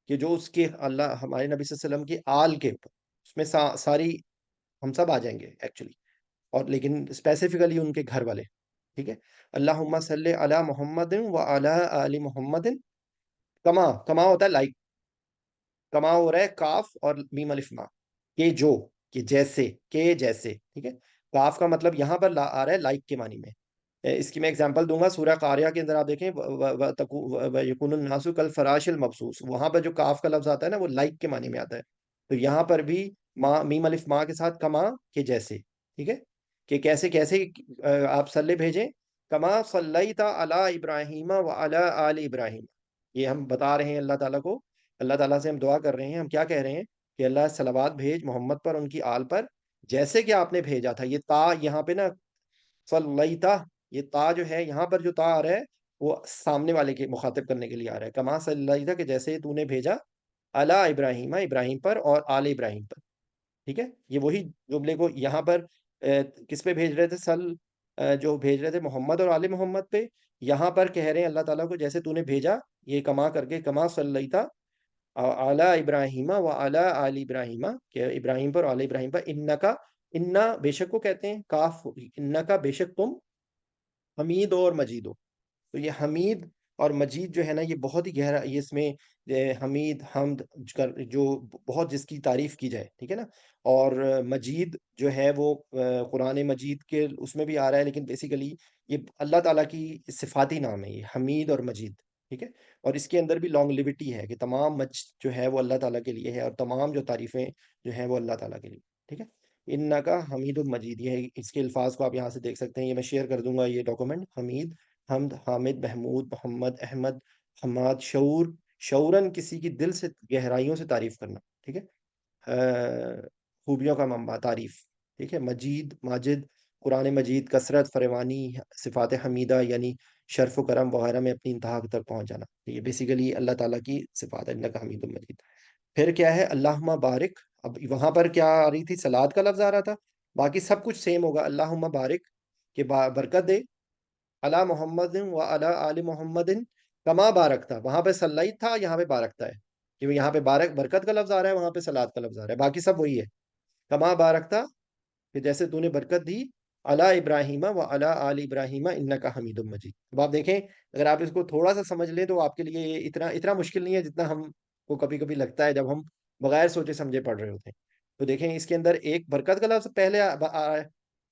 کہ جو اس کے، اللہ ہمارے نبی صلی اللہ علیہ وسلم کی آل کے اوپر، اس میں ساری ہم سب آ جائیں گے ایکچولی، اور لیکن اسپیسیفکلی ان کے گھر والے. ٹھیک ہے، اللہم صلی علی محمد وعلی آل محمد. کما ہوتا ہے لائک، کما ہو رہا ہے کاف اور میم الف ما، کہ جو، کہ جیسے، کہ جیسے. ٹھیک ہے، کاف کا مطلب یہاں پر آ رہا ہے لائک کے معنی میں. اس کی میں اگزامپل دوں گا، سورہ قاریہ کے اندر آپ دیکھیں، یکون الناس کالفراش المبثوث، وہاں پر جو کاف کا لفظ آتا ہے نا وہ لائک کے معنی میں آتا ہے. تو یہاں پر بھی میم الف ما کے ساتھ کما، کہ جیسے. ٹھیک ہے، کہ کیسے کیسے آپ صلی بھیجیں، کما صلیت علی ابراہیم وعلی آل ابراہیم. یہ ہم بتا رہے ہیں اللہ تعالیٰ کو، اللہ تعالیٰ سے ہم دعا کر رہے ہیں، ہم کیا کہہ رہے ہیں، کہ اللہ صلوات بھیج محمد پر، ان کی آل پر، جیسے کہ آپ نے بھیجا تھا. یہ تا یہاں پہ نا، صلیتا، یہ تا جو ہے یہاں پر جو تا آ رہا ہے وہ سامنے والے کے مخاطب کرنے کے لیے آ رہا ہے. کما صلیتا، کہ جیسے تو نے بھیجا، علی ابراہیم، ابراہیم پر، اور آل ابراہیم پر. ٹھیک ہے، یہ وہی جملے کو یہاں پر کس پہ بھیج رہے تھے، جو بھیج رہے تھے محمد اور آل محمد پہ، یہاں پر کہہ رہے ہیں اللہ تعالیٰ کو جیسے تو نے بھیجا، یہ کما کر کے، کما صلیتا اعلی ابراہیم و اعلی آل ابراہیم، کہ ابراہیم پر، آل ابراہیم پر. انکا، انا بے شک کو کہتے ہیں، کاف، انکا بے شک تم، حمید اور مجید ہو. تو یہ حمید اور مجید جو ہے نا یہ بہت ہی گہرا، یہ اس میں حمید، حمد، جو بہت جس کی تعریف کی جائے. ٹھیک ہے نا، اور مجید جو ہے وہ قرآن مجید کے اس میں بھی آ رہا ہے، لیکن بیسیکلی یہ اللہ تعالیٰ کی صفاتی نام ہے یہ حمید اور مجید. ٹھیک ہے، اور اس کے اندر بھی لانگ لیوٹی ہے، کہ تمام جو ہے وہ اللہ تعالیٰ کے لیے ہے، اور تمام جو تعریفیں جو ہیں وہ اللہ تعالیٰ کے لیے. ٹھیک ہے، انکا حمید المجید، یہ اس کے الفاظ کو آپ یہاں سے دیکھ سکتے ہیں، یہ میں شیئر کر دوں گا یہ ڈاکومنٹ. حمید، حمد، حامد، محمود، محمد، احمد، حماد، شعور، شعوراً کسی کی دل سے گہرائیوں سے تعریف کرنا. ٹھیک ہے، خوبیوں کا منبع، تعریف، ٹھیک ہے، مجید، ماجد، قرآن مجید، کثرت، فروانی، صفات حمیدہ یعنی شرف و کرم وغیرہ میں اپنی انتہا تک پہنچ جانا، یہ بیسیکلی اللہ تعالیٰ کی صفات ہے، انک حمید مجید۔ پھر کیا ہے، اللہم بارک، اب وہاں پر کیا آ رہی تھی، سلاد کا لفظ آ رہا تھا، باقی سب کچھ سیم ہوگا، اللہم بارک، کہ برکت دے، علی محمد و علی آل محمد، کما بارک تھا، وہاں پہ صلیت تھا، یہاں پہ بارکتا ہے، کہ یہاں پہ بارک برکت کا لفظ آ رہا ہے، وہاں پہ سلاد کا لفظ آ رہا ہے، باقی سب وہی ہے، کما بارک تھا، کہ جیسے تو نے برکت دی، علی ابراہیم و علی آل ابراہیم انک حمید مجید۔ اب آپ دیکھیں، اگر آپ اس کو تھوڑا سا سمجھ لیں تو آپ کے لیے یہ اتنا اتنا مشکل نہیں ہے جتنا ہم کو کبھی کبھی لگتا ہے جب ہم بغیر سوچے سمجھے پڑھ رہے ہوتے ہیں۔ تو دیکھیں اس کے اندر ایک برکت کا لفظ پہلے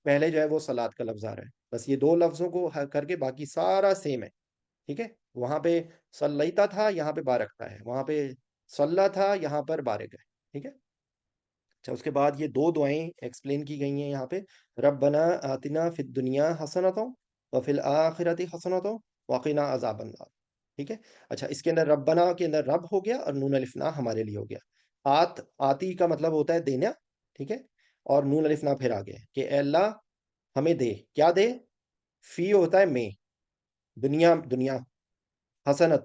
پہلے جو ہے وہ سلاد کا لفظ آ رہا ہے، بس یہ دو لفظوں کو کر کے باقی سارا سیم ہے، ٹھیک ہے، وہاں پہ صلیتا تھا، یہاں پہ بارکتا ہے، وہاں پہ صلی تھا، یہاں پر بارک ہے، ٹھیک ہے۔ اچھا، اس کے بعد یہ دو دعائیں ایکسپلین کی گئی ہیں یہاں پہ، ربنا آتنا فی الدنیا حسنۃ وفی الآخرۃ حسنۃ وقنا عذاب النار، ٹھیک ہے۔ اچھا، اس کے اندر ربنا کے اندر رب ہو گیا اور نون الف نا ہمارے لیے ہو گیا، آتی کا مطلب ہوتا ہے دینا، ٹھیک ہے، اور نون الف نا پھر آگے کہ اے اللہ ہمیں دے، کیا دے، فی ہوتا ہے میں، دنیا، دنیا، حسنت،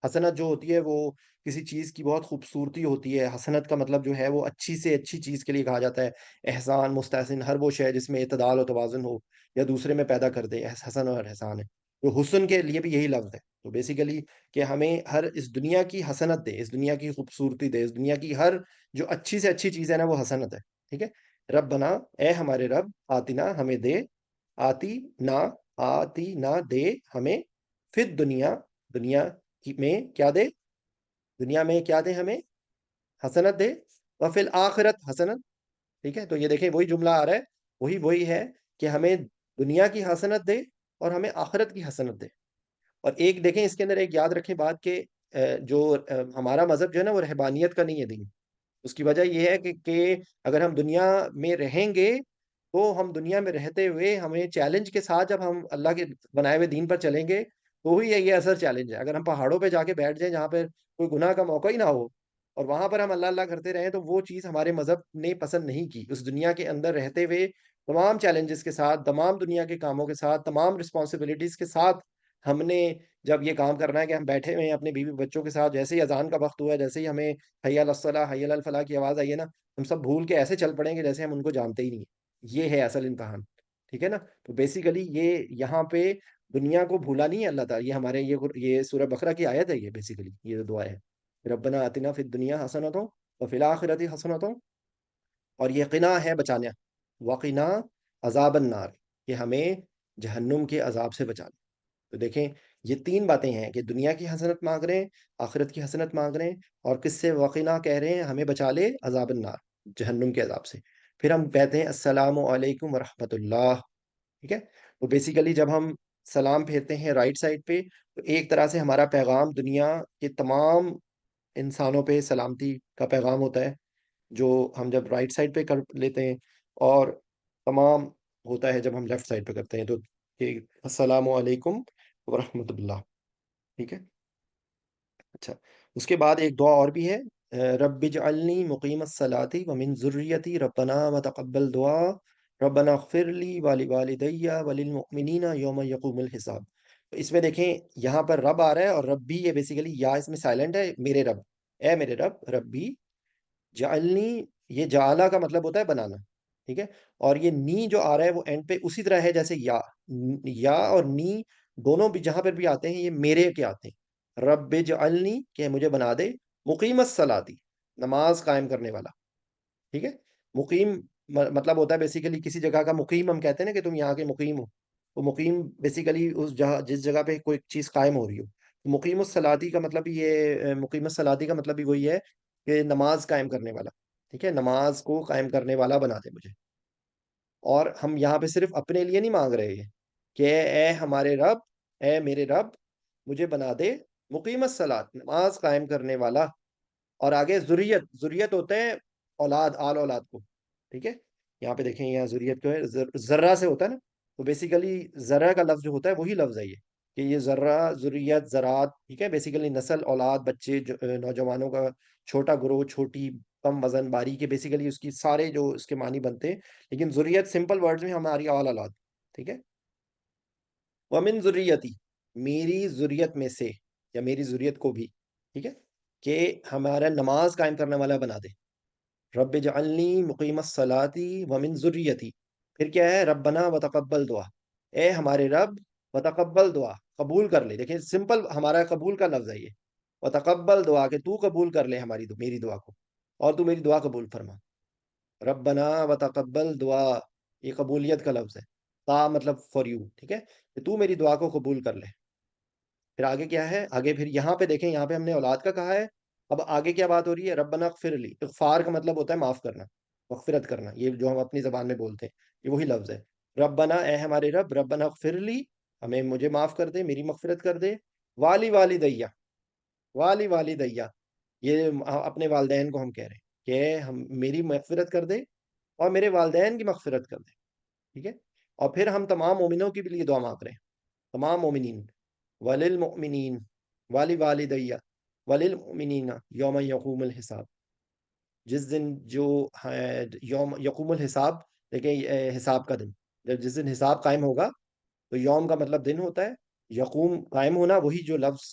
حسنت جو ہوتی ہے وہ کسی چیز کی بہت خوبصورتی ہوتی ہے، حسنت کا مطلب جو ہے وہ اچھی سے اچھی چیز کے لیے کہا جاتا ہے، احسان، مستحسن، ہر وہ شے جس میں اعتدال و توازن ہو یا دوسرے میں پیدا کر دے، حسن اور احسان ہے، تو حسن کے لیے بھی یہی لفظ ہے، تو بیسیکلی کہ ہمیں ہر اس دنیا کی حسنت دے، اس دنیا کی خوبصورتی دے، اس دنیا کی ہر جو اچھی سے اچھی چیز ہے نا وہ حسنت ہے، ٹھیک ہے۔ رب بنا، اے ہمارے رب، آتینا ہمیں دے، آتی نہ، آتی نہ دے ہمیں، پھر دنیا، دنیا میں کیا دے، دنیا میں کیا دے ہمیں، حسنت دے، اور پھر آخرت حسنت، ٹھیک ہے، تو یہ دیکھیں وہی جملہ آ رہا ہے، وہی ہے کہ ہمیں دنیا کی حسنت دے اور ہمیں آخرت کی حسنت دے۔ اور ایک دیکھیں اس کے اندر ایک یاد رکھیں بات کہ جو ہمارا مذہب جو ہے نا وہ رہبانیت کا نہیں ہے دین، اس کی وجہ یہ ہے کہ اگر ہم دنیا میں رہیں گے تو ہم دنیا میں رہتے ہوئے ہمیں چیلنج کے ساتھ جب ہم اللہ کے بنائے ہوئے دین پر چلیں گے تو ہی یہ اثر چیلنج ہے، اگر ہم پہاڑوں پہ جا کے بیٹھ جائیں جہاں پہ کوئی گناہ کا موقع ہی نہ ہو اور وہاں پر ہم اللہ اللہ کرتے رہیں تو وہ چیز ہمارے مذہب نے پسند نہیں کی، اس دنیا کے اندر رہتے ہوئے تمام چیلنجز کے ساتھ، تمام دنیا کے کاموں کے ساتھ، تمام رسپانسبلٹیز کے ساتھ ہم نے جب یہ کام کرنا ہے کہ ہم بیٹھے ہوئے ہیں اپنے بیوی بچوں کے ساتھ، جیسے ہی اذان کا وقت ہوا ہے، جیسے ہی ہمیں حی علی الصلاح، حی علی الفلاح کی آواز آئی ہے نا، ہم سب بھول کے ایسے چل پڑیں گے جیسے ہم ان کو جانتے ہی نہیں ہیں، یہ ہے اصل امتحان، ٹھیک ہے نا۔ تو بیسیکلی یہ یہاں پہ دنیا کو بھولا نہیں ہے اللہ تعالیٰ، یہ ہمارے یہ سورہ بقرہ کی آیت ہے، یہ بیسیکلی یہ دعا ہے، ربنا آتنا فی الدنیا حسنۃ وفی الآخرۃ حسنۃ، اور یہ قنا ہے بچانا، وقنا عذاب النار، کہ ہمیں جہنم کے عذاب سے بچانا۔ تو دیکھیں یہ تین باتیں ہیں کہ دنیا کی حسنت مانگ رہے ہیں، آخرت کی حسنت مانگ رہے ہیں، اور کس سے، وقنا کہہ رہے ہیں ہمیں بچا لے عذاب النار، جہنم کے عذاب سے۔ پھر ہم کہتے ہیں السلام علیکم ورحمۃ اللہ، ٹھیک ہے، تو بیسیکلی جب ہم سلام پھیرتے ہیں رائٹ سائڈ پہ تو ایک طرح سے ہمارا پیغام دنیا کے تمام انسانوں پہ سلامتی کا پیغام ہوتا ہے جو ہم جب رائٹ سائڈ پہ کر لیتے ہیں، اور تمام ہوتا ہے جب ہم لیفٹ سائڈ پہ کرتے ہیں، تو کہ السلام علیکم ورحمۃ اللہ، ٹھیک ہے۔ اچھا، اس کے بعد ایک دعا اور بھی ہے، رب اجعلنی مقیم الصلاۃ ومن ذریتی ربنا وتقبل دعا ربنا اغفر لی ولوالدی وللمؤمنین یوم یقوم الحساب۔ تو اس میں دیکھیں یہاں پر رب آ رہا ہے، اور رب بھی یہ بیسیکلی یا اس میں سائلنٹ ہے، میرے رب، اے میرے رب، ربی جعلنی، یہ جعلہ کا مطلب ہوتا ہے بنانا، ٹھیک ہے، اور یہ نی جو آ رہا ہے وہ اینڈ پہ اسی طرح ہے جیسے یا اور نی دونوں بھی جہاں پر بھی آتے ہیں یہ میرے کے آتے ہیں، رب اجعلنی کہ مجھے بنا دے، مقیم الصلاۃ نماز قائم کرنے والا، ٹھیک ہے، مقیم مطلب ہوتا ہے بیسیکلی کسی جگہ کا مقیم، ہم کہتے ہیں نا کہ تم یہاں کے مقیم ہو، تو مقیم بیسیکلی اس جگہ جس جگہ پہ کوئی چیز قائم ہو رہی ہو، مقیم الصلاۃ کا مطلب یہ، مقیم الصلاۃ کا مطلب بھی وہی ہے کہ نماز قائم کرنے والا، ٹھیک ہے، نماز کو قائم کرنے والا بنا دے مجھے۔ اور ہم یہاں پہ صرف اپنے لیے نہیں مانگ رہے ہیں کہ اے ہمارے رب، اے میرے رب مجھے بنا دے مقیم الصلاۃ نماز قائم کرنے والا، اور آگے ذریت، ذریت ہوتے ہیں اولاد، آل اولاد کو، ٹھیک ہے، یہاں پہ دیکھیں یہاں ذریت کو ہے، ذرہ سے ہوتا ہے نا، تو بیسیکلی ذرہ کا لفظ جو ہوتا ہے وہی لفظ ہے یہ، کہ یہ ذرہ، ذریت، زراعت، ٹھیک ہے، بیسیکلی نسل، اولاد، بچے، نوجوانوں کا چھوٹا گروہ، چھوٹی کم وزن باریک ہے، بیسیکلی اس کی سارے جو اس کے معنی بنتے ہیں، لیکن ذریت سمپل ورڈز میں ہماری اولاد، ٹھیک ہے. ومن ذریتی، میری ذریت میں سے، یا میری ذریت کو بھی، ٹھیک ہے، کہ ہمارا نماز قائم کرنے والا بنا دے. رب اجعلنی مقیم الصلاۃ ومن ذریتی، پھر کیا ہے، ربنا وتقبل دعا، اے ہمارے رب وتقبل دعا، قبول کر لے. دیکھیں سمپل ہمارا قبول کا لفظ ہے یہ، وتقبل دعا، کہ تو قبول کر لے میری دعا کو، اور تو میری دعا قبول فرما. ربنا وتقبل دعا، یہ قبولیت کا لفظ ہے. تا مطلب فار یو، ٹھیک ہے، کہ تو میری دعا کو قبول کر لے. پھر آگے کیا ہے، آگے پھر یہاں پہ دیکھیں، یہاں پہ ہم نے اولاد کا کہا ہے. اب آگے کیا بات ہو رہی ہے، ربنا اغفر لی. اغفار کا مطلب ہوتا ہے معاف کرنا، مغفرت کرنا، یہ جو ہم اپنی زبان میں بولتے ہیں یہ وہی لفظ ہے. ربنا، اے ہمارے رب، ربنا اغفر لی، مجھے معاف کر دے، میری مغفرت کر دے. والی والدیا، والی والدیا، یہ اپنے والدین کو ہم کہہ رہے ہیں کہ ہم میری مغفرت کر دے اور میرے والدین کی مغفرت کر دے. ٹھیک ہے، اور پھر ہم تمام مومنوں کے لیے دعا مانگ رہے ہیں، تمام مومنین. وللمؤمنین، والی والدیا، وللمؤمنین یوم یقوم الحساب، جس دن جو یوم یقوم الحساب، دیکھیں حساب کا دن، جس دن حساب قائم ہوگا، تو یوم کا مطلب دن ہوتا ہے، یقوم قائم ہونا، وہی جو لفظ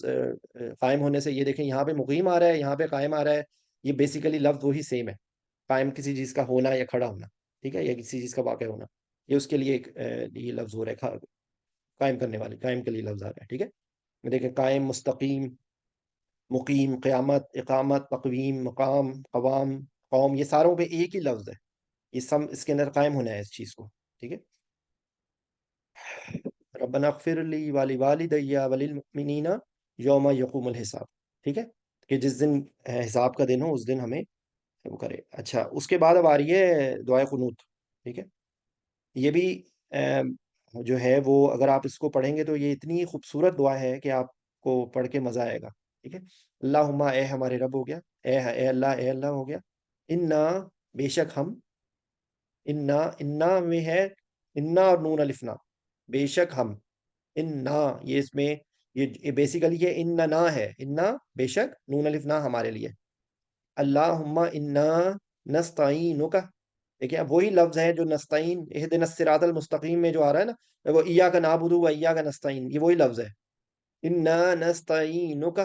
قائم ہونے سے، یہ دیکھیں یہاں پہ مقیم آ رہا ہے، یہاں پہ قائم آ رہا ہے، یہ بیسیکلی لفظ وہی سیم ہے. قائم کسی چیز کا ہونا یا کھڑا ہونا، ٹھیک ہے، یا کسی چیز کا واقع ہونا، یہ اس کے لیے ایک یہ لفظ ہو رہا ہے، قائم کرنے والے، قائم کے لیے لفظ آ رہا ہے. ٹھیک ہے، دیکھیں قائم، مستقیم، مقیم، قیامت، اقامت، تقویم، مقام، قوام، قوم، یہ ساروں پہ ایک ہی لفظ ہے. یہ سم اس کے اندر قائم ہونا ہے اس چیز کو. ٹھیک ہے، ربنا اغفر لی ولی والدی وللمؤمنین یوم یقوم الحساب. ٹھیک ہے، کہ جس دن حساب کا دن ہو اس دن ہمیں وہ کرے. اچھا، اس کے بعد اب آ رہی ہے دعائے قنوت. ٹھیک ہے، یہ بھی جو ہے وہ اگر آپ اس کو پڑھیں گے تو یہ اتنی خوبصورت دعا ہے کہ آپ کو پڑھ کے مزہ آئے گا. ٹھیک ہے، اللہم، اے ہمارے رب ہو گیا، اے اللہ ہو گیا، انا، بے شک ہم، انا میں ہے، انا اور نون الفنا، بے شک ہم، انا، یہ اس میں یہ بیسیکلی یہ اننا ہے، انا بے شک، نون الفنا ہمارے لیے. اللہم انا نستعینک، دیکھیں اب وہی لفظ ہے جو نستعین، اہدنا الصراط المستقیم میں جو آ رہا ہے نا، وہ ایاک نعبد و ایاک نستعین، یہ وہی لفظ ہے. انا نستعینک،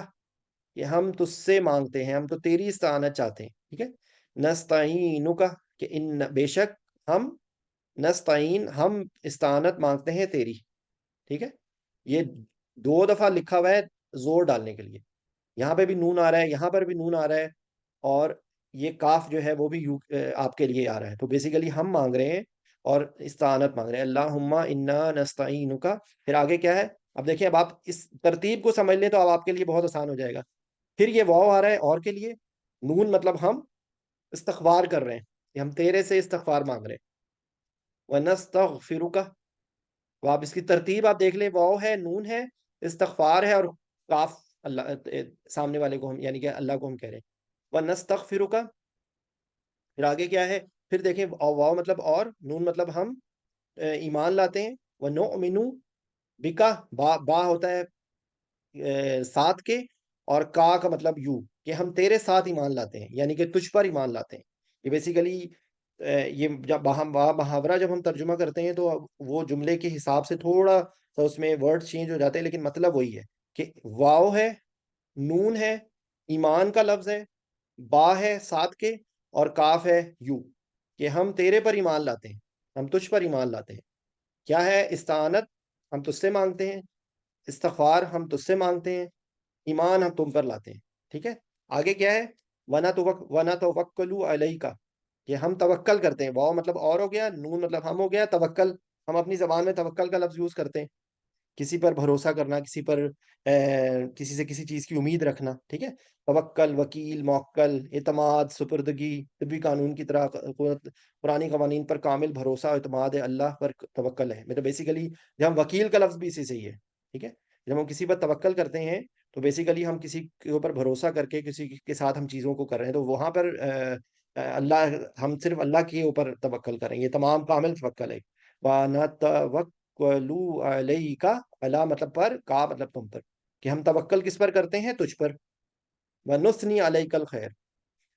کہ ہم تجھ سے مانگتے ہیں، ہم تو تیری استعانت چاہتے ہیں. ٹھیک ہے، نستعینک، کہ ان بے شک ہم، نستعین ہم استعانت مانگتے ہیں تیری. ٹھیک ہے، یہ دو دفعہ لکھا ہوا ہے زور ڈالنے کے لیے. یہاں پہ بھی نون آ رہا ہے، یہاں پر بھی نون آ رہا ہے، اور یہ کاف جو ہے وہ بھی آپ کے لیے آ رہا ہے. تو بیسیکلی ہم مانگ رہے ہیں اور استعانت مانگ رہے ہیں. اللہم انا نستعینک. پھر آگے کیا ہے، اب دیکھیں، اب آپ اس ترتیب کو سمجھ لیں تو اب آپ کے لیے بہت آسان ہو جائے گا. پھر یہ واو آ رہا ہے اور کے لیے، نون مطلب ہم استغفار کر رہے ہیں، کہ ہم تیرے سے استغفار مانگ رہے ہیں. وَنَسْتَغْفِرُكَ، وہ آپ اس کی ترتیب آپ دیکھ لیں، واو ہے، نون ہے، استغفار ہے، اور کاف اللہ سامنے والے کو ہم، یعنی کہ اللہ کو ہم کہہ رہے ہیں. وَنَسْتَغْفِرُكَ، پھر آگے کیا ہے، پھر دیکھیں واو مطلب اور، نون مطلب ہم ایمان لاتے ہیں. وَنُؤْمِنُ بِكَ، با ہوتا ہے ساتھ کے، اور کا مطلب یو، کہ ہم تیرے ساتھ ایمان لاتے ہیں، یعنی کہ تجھ پر ایمان لاتے ہیں. یہ بیسیکلی یہ جب محاورہ جب ہم ترجمہ کرتے ہیں تو وہ جملے کے حساب سے تھوڑا سا اس میں ورڈ چینج ہو جاتے ہیں، لیکن مطلب وہی ہے کہ واو ہے، نون ہے، ایمان کا لفظ ہے، با ہے ساتھ کے، اور کاف ہے یو، کہ ہم تیرے پر ایمان لاتے ہیں، ہم تجھ پر ایمان لاتے ہیں. کیا ہے، استعانت ہم تجھ سے مانگتے ہیں، استغفار ہم تجھ سے مانگتے ہیں، ایمان ہم تم پر لاتے ہیں. ٹھیک ہے، آگے کیا ہے، وَنَا تَوَكَّلُوا عَلَيْكَ، کہ ہم توکل کرتے ہیں. واو مطلب اور ہو گیا، نون مطلب ہم ہو گیا، توکل ہم اپنی زبان میں توکل کا لفظ یوز کرتے ہیں، کسی پر بھروسہ کرنا، کسی پر کسی سے کسی چیز کی امید رکھنا. ٹھیک ہے، توکل، وکیل، موکل، اعتماد، سپردگی، طبی قانون کی طرح پرانی قوانین پر کامل بھروسہ اور اعتماد ہے، اللہ پر توکل ہے. تو بیسیکلی جب ہم وکیل کا لفظ بھی اسی سے ہی ہے. ٹھیک ہے، جب ہم کسی پر توکل کرتے ہیں تو بیسیکلی ہم کسی کے اوپر بھروسہ کر کے کسی کے ساتھ ہم چیزوں کو کر رہے ہیں، تو وہاں پر اللہ، ہم صرف اللہ کے اوپر توکل کریں، یہ تمام کامل توکل ہے. وَنَتَوَكَّلُوا عَلَيْكَ، علی مطلب پر، کا مطلب تم پر، کہ ہم توکل کس پر کرتے ہیں، تجھ پر. وَنُثْنِي عَلَيْكَ الْخَيْرَ،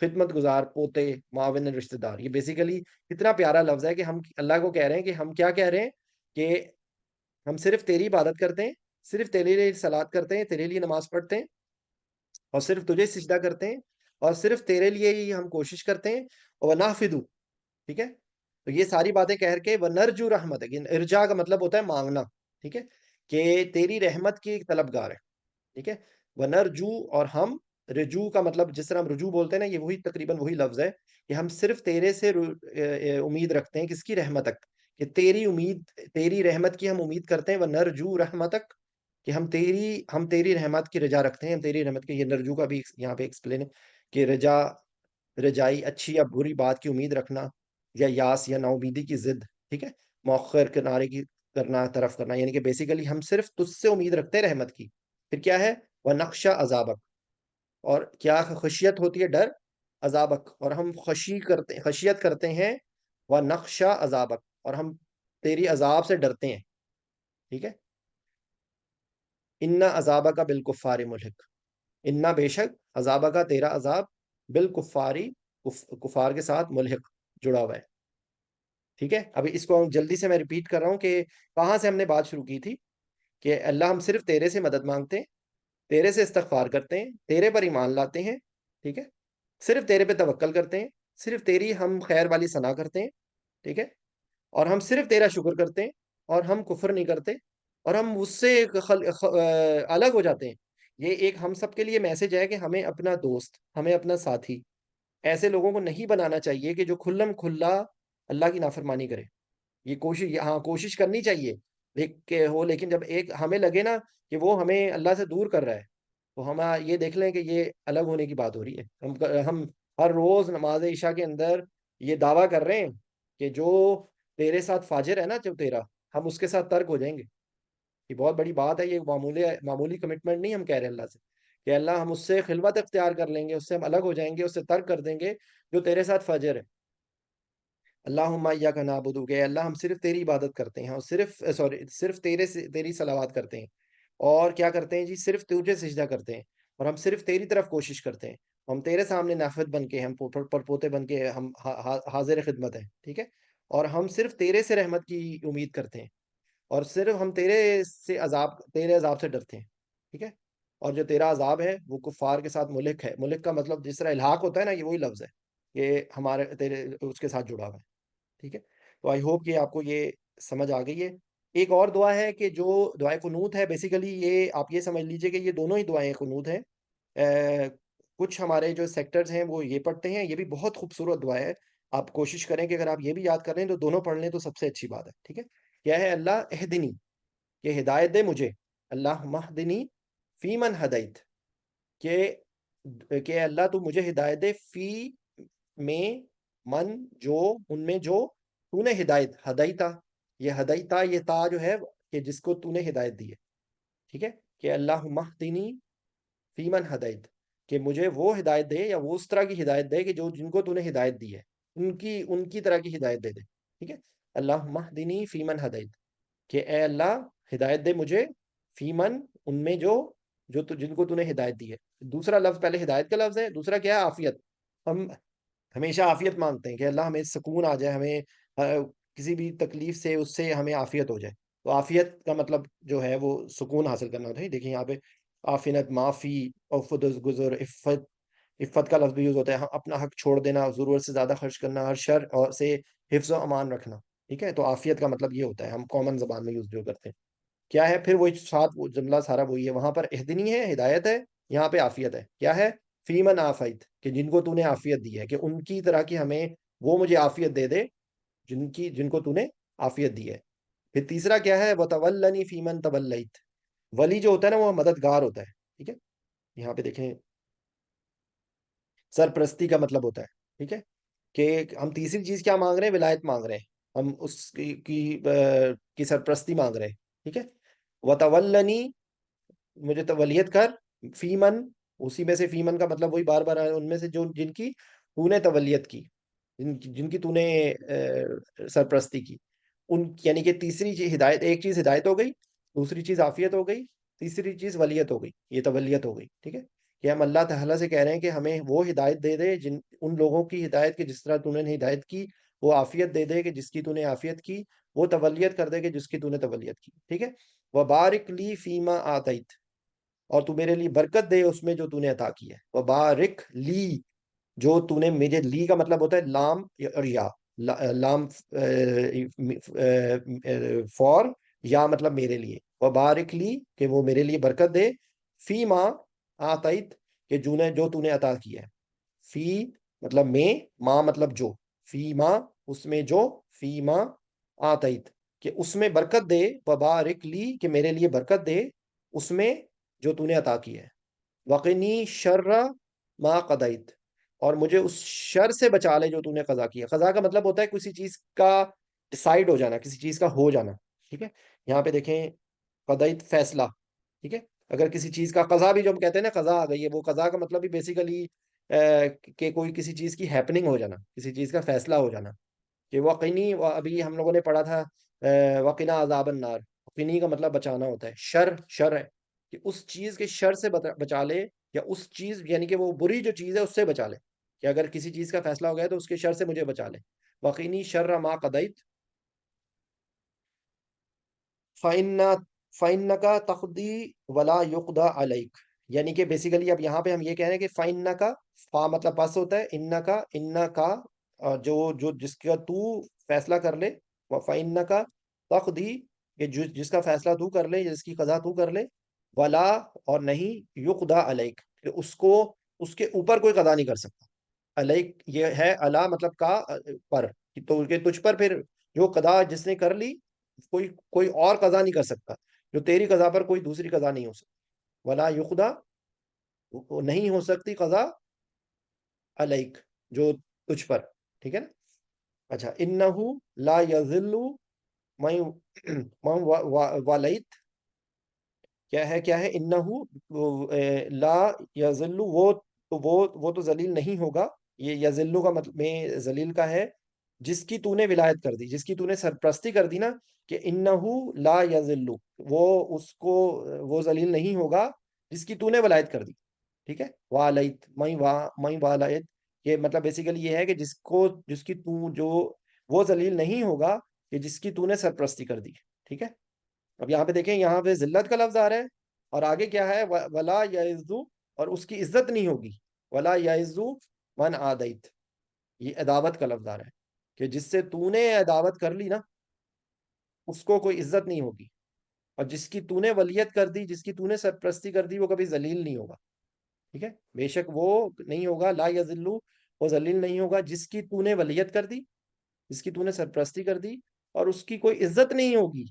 خدمت گزار، پوتے، معاون، رشتہ دار. یہ بیسیکلی اتنا پیارا لفظ ہے کہ ہم اللہ کو کہہ رہے ہیں کہ ہم کیا کہہ رہے ہیں کہ ہم صرف تیری عبادت کرتے ہیں، صرف تیرے لیے صلات کرتے ہیں، تیرے لیے نماز پڑھتے ہیں، اور صرف تجھے سجدہ کرتے ہیں، اور صرف تیرے لیے ہی ہم کوشش کرتے ہیں. اور نافدو، ٹھیک ہے. تو یہ ساری باتیں کہہ کے وہ نرجو رحمت ہے. ارجا کا مطلب ہوتا ہے مانگنا، ٹھیک ہے، کہ تیری رحمت کی ایک طلبگار ہے، ٹھیک ہے. وہ نرجو، اور ہم رجوع کا مطلب جس طرح ہم رجوع بولتے ہیں نا، یہ وہی تقریباً وہی لفظ ہے کہ ہم صرف تیرے سے امید رکھتے ہیں. کس کی؟ رحمتک. کہ تیری امید، تیری رحمت کی ہم امید کرتے ہیں. وہ نرجو رحمتک، کہ ہم تیری رحمت کی رجا رکھتے ہیں. ہم تیری رحمت کی، یہ نرجو کا بھی یہاں پہ ایکسپلین ہے کہ رجائی اچھی یا بری بات کی امید رکھنا، یا یاس یا نا امیدی کی ضد، ٹھیک ہے. مؤخر کنارے کی کرنا، طرف کرنا، یعنی کہ بیسیکلی ہم صرف تجھ سے امید رکھتے ہیں رحمت کی. پھر کیا ہے؟ وہ نقشہ عذابک، اور کیا خشیت ہوتی ہے؟ ڈر. عذابک، اور ہم خشیت کرتے ہیں. وہ نقشہ عذابک، اور ہم تیری عذاب سے ڈرتے ہیں، ٹھیک ہے. انا عذابہ کا بالکفار ملحق. انا بے شک، عذابہ کا تیرا عذاب، بالکفاری کفار کے ساتھ ملحق، جڑا ہوا ہے. ٹھیک ہے. ابھی اس کو جلدی سے میں ریپیٹ کر رہا ہوں کہ کہاں سے ہم نے بات شروع کی تھی. کہ اللہ ہم صرف تیرے سے مدد مانگتے ہیں، تیرے سے استغفار کرتے ہیں، تیرے پر ایمان لاتے ہیں، ٹھیک ہے. صرف تیرے پہ توکل کرتے ہیں، صرف تیری ہم خیر والی ثنا کرتے ہیں، ٹھیک ہے. اور ہم صرف تیرا شکر کرتے ہیں، اور ہم کفر نہیں کرتے، اور ہم اس سے الگ ہو جاتے ہیں. یہ ایک ہم سب کے لیے میسج ہے کہ ہمیں اپنا دوست، ہمیں اپنا ساتھی ایسے لوگوں کو نہیں بنانا چاہیے کہ جو کھلم کھلا اللہ کی نافرمانی کرے. یہ کوشش، ہاں کوشش کرنی چاہیے لیکن جب ایک ہمیں لگے نا کہ وہ ہمیں اللہ سے دور کر رہا ہے، تو ہم یہ دیکھ لیں کہ یہ الگ ہونے کی بات ہو رہی ہے. ہم ہر روز نماز عشاء کے اندر یہ دعویٰ کر رہے ہیں کہ جو تیرے ساتھ فاجر ہے نا، جو تیرا، ہم اس کے ساتھ ترک ہو جائیں گے. یہ بہت بڑی بات ہے. یہ معمولی کمٹمنٹ نہیں ہم کہہ رہے ہیں اللہ سے کہ اللہ ہم اس سے خلوت اختیار کر لیں گے، اس سے ہم الگ ہو جائیں گے، اس سے ترک کر دیں گے جو تیرے ساتھ فاجر ہے. اللہم ایاک نعبد، کہ اللہ ہم صرف تیری عبادت کرتے ہیں، اور صرف تیری صلوات کرتے ہیں. اور کیا کرتے ہیں جی؟ صرف تجھے سجدہ کرتے ہیں، اور ہم صرف تیری طرف کوشش کرتے ہیں. ہم تیرے سامنے نافذ بن کے، ہم پرپوتے بن کے ہم حاضر خدمت ہیں، ٹھیک ہے. اور ہم صرف تیرے سے رحمت کی امید کرتے ہیں، اور صرف ہم تیرے عذاب سے ڈرتے ہیں، ٹھیک ہے. اور جو تیرا عذاب ہے وہ کفار کے ساتھ ملک ہے. ملک کا مطلب جس طرح الحاق ہوتا ہے نا، یہ وہی لفظ ہے کہ ہمارے تیرے اس کے ساتھ جڑا ہوا ہے، ٹھیک ہے. تو آئی ہوپ کہ آپ کو یہ سمجھ آ گئی ہے. ایک اور دعا ہے کہ جو دعائے قنوت ہے، بیسیکلی یہ آپ یہ سمجھ لیجئے کہ یہ دونوں ہی دعائیں قنوت ہیں. کچھ ہمارے جو سیکٹرز ہیں وہ یہ پڑھتے ہیں. یہ بھی بہت خوبصورت دعا ہے. آپ کوشش کریں کہ اگر آپ یہ بھی یاد کر لیں تو دونوں پڑھ لیں تو سب سے اچھی بات ہے، ٹھیک ہے. کیا ہے؟ اللہ اہدنی، کہ ہدایت دے مجھے. اللہ مہدنی فی من ہدیت، کہ اللہ تو مجھے ہدایت دے، فی میں، من جو، ان میں جو تو نے ہدایت، ہدایتا، یہ ہدایتا، یہ تا جو ہے کہ جس کو تو نے ہدایت دی ہے، ٹھیک ہے. کہ اللہ مہدنی فی من ہدایت، کہ مجھے وہ ہدایت دے، یا وہ اس طرح کی ہدایت دے کہ جن کو تو نے ہدایت دی ہے، ان کی طرح کی ہدایت دے دے، ٹھیک ہے. اللہ مہدنی فی من ہدایت، کہ اے اللہ ہدایت دے مجھے، فیمن، ان میں جن کو تو نے ہدایت دی ہے. دوسرا لفظ پہلے ہدایت کا لفظ ہے، دوسرا کیا ہے؟ عافیت. ہم ہمیشہ عافیت مانگتے ہیں کہ اللہ ہمیں سکون آ جائے، ہمیں کسی بھی تکلیف سے، اس سے ہمیں عافیت ہو جائے. تو عافیت کا مطلب جو ہے وہ سکون حاصل کرنا ہوتا ہے. دیکھیں یہاں پہ عافیت، معافی، عفت، گزر، عفت کا لفظ بھی یوز ہوتا ہے. ہم اپنا حق چھوڑ دینا، ضرورت سے زیادہ خرچ کرنا، ہر شر اور سے حفظ و امان رکھنا، ٹھیک ہے. تو عافیت کا مطلب یہ ہوتا ہے، ہم کامن زبان میں یوز جو کرتے ہیں. کیا ہے پھر وہی ساتھ وہ جملہ سارا وہی ہے. وہاں پر اہدنی ہے، ہدایت ہے، یہاں پہ عافیت ہے. کیا ہے؟ فیمن آفیت، کہ جن کو تو نے عافیت دی ہے، کہ ان کی طرح کی ہمیں وہ مجھے عافیت دے دے جن کو تو نے عافیت دی ہے. پھر تیسرا کیا ہے؟ وتولنی فیمن تولیت. ولی جو ہوتا ہے نا وہ مددگار ہوتا ہے، ٹھیک ہے. یہاں پہ دیکھیں سرپرستی کا مطلب ہوتا ہے، ٹھیک ہے. کہ ہم تیسری چیز کیا مانگ رہے ہیں؟ ولایت مانگ رہے ہیں، ہم اس کی سرپرستی مانگ رہے ہیں، ٹھیک ہے. وتولنی، مجھے تولیت کر، فیمن، اسی میں سے فیمن کا مطلب وہی بار بار آیا، ان میں سے جن کی تو نے تولیت کی، جن کی تو نے سرپرستی کی. یعنی کہ تیسری چیز ہدایت، ایک چیز ہدایت ہو گئی، دوسری چیز عافیت ہو گئی، تیسری چیز ولیت ہو گئی، یہ تولیت ہو گئی، ٹھیک ہے. کہ ہم اللہ تعالیٰ سے کہہ رہے ہیں کہ ہمیں وہ ہدایت دے دے ان لوگوں کی ہدایت کی جس طرح تو نے ہدایت کی، وہ عافیت دے دے کہ جس کی تو نے عافیت کی، وہ تولیت کر دے کہ جس کی تو نے تولیت کی، ٹھیک ہے۔ وبارک لی فیما آتیت، اور تو میرے لیے برکت دے اس میں جو تو نے عطا کی ہے۔ وبارک لی، جو تو نے مجھے، لی کا مطلب ہوتا ہے لام اور یا، لام فور، یا مطلب میرے لیے، وبارک لی کہ وہ میرے لیے برکت دے، فی ما آتیت کہ جو تو نے عطا کیا ہے، فی مطلب میں، ما مطلب جو، فی ما اس میں جو، فی ما آتیت کہ اس میں برکت دے، وبارک لی کہ میرے لیے برکت دے اس میں جو تو نے عطا کی ہے، وقنی شر ما قضیت، اور مجھے اس شر سے بچا لے جو تو نے قضا کیا۔ قضا کا مطلب ہوتا ہے کسی چیز کا ڈیسائیڈ ہو جانا، کسی چیز کا ہو جانا، ٹھیک ہے۔ یہاں پہ دیکھیں قضیت فیصلہ، ٹھیک ہے۔ اگر کسی چیز کا قضا بھی جو ہم کہتے ہیں نا، قضا آ گئی ہے، وہ قضا کا مطلب بھی بیسیکلی کہ کوئی کسی چیز کی ہیپننگ ہو جانا، کسی چیز کا فیصلہ ہو جانا، کہ وقنی، ابھی ہم لوگوں نے پڑھا تھا وقنا عذاب النار، وقنی کا مطلب بچانا ہوتا ہے، شر ہے کہ اس چیز کے شر سے بچا لے، یا اس چیز یعنی کہ وہ بری جو چیز ہے اس سے بچا لے، کہ اگر کسی چیز کا فیصلہ ہو گیا تو اس کے شر سے مجھے بچا لے۔ وقینی شر ما قضیت فَإِنَّكَ تَقْضِي وَلَا يُقْضَى عَلَيْكَ، یعنی کہ بیسیکلی اب یہاں پہ ہم یہ کہہ رہے ہیں کہ فَإِنَّكَ، فا مطلب پس ہوتا ہے، انکا جو جس کا تو فیصلہ کر لے، فَإِنَّكَ تَقْضِي کہ جس کا فیصلہ تو کر لے، جس کی قضا تو کر لے، ولا اور نہیں، یقضى علیک کہ اس کے اوپر کوئی قضا نہیں کر سکتا، علیک یہ ہے الا مطلب کا پر، تو کہ تجھ پر پھر جو قضا جس نے کر لی، کوئی اور قضا نہیں کر سکتا، جو تیری قضا پر کوئی دوسری قضا نہیں ہو سکتی، ولا یقضى نہیں ہو سکتی قضا علیک جو تجھ پر، ٹھیک ہے نا۔ اچھا، انہو لا یذل من ولیت، کیا ہے انہو لا یذل، وہ تو ذلیل نہیں ہوگا، یہ یذل کا مطلب میں ذلیل کا ہے، جس کی تو نے ولایت کر دی، جس کی تو نے سرپرستی کر دی نا، کہ انہو لا یذل، وہ ذلیل نہیں ہوگا جس کی تو نے ولایت کر دی، ٹھیک ہے۔ والیت میں والیت، یہ مطلب بیسیکلی یہ ہے کہ جس کی تو جو، وہ ذلیل نہیں ہوگا کہ جس کی تو نے سرپرستی کر دی، ٹھیک ہے۔ اب یہاں پہ دیکھیں، یہاں پہ ذلت کا لفظ آ رہا ہے، اور آگے کیا ہے، ولا یعزو، اور اس کی عزت نہیں ہوگی، ولا یعزو من عادیت، یہ عداوت کا لفظ آ رہا ہے کہ جس سے تو نے عداوت کر لی نا، اس کو کوئی عزت نہیں ہوگی، اور جس کی تو نے ولیت کر دی، جس کی تو نے سرپرستی کر دی، وہ کبھی ذلیل نہیں ہوگا، ٹھیک ہے۔ بے شک وہ نہیں ہوگا، لا یذلو، وہ ذلیل نہیں ہوگا جس کی تو نے ولیت کر دی، جس کی تو نے سرپرستی کر دی، اور اس کی کوئی عزت نہیں ہوگی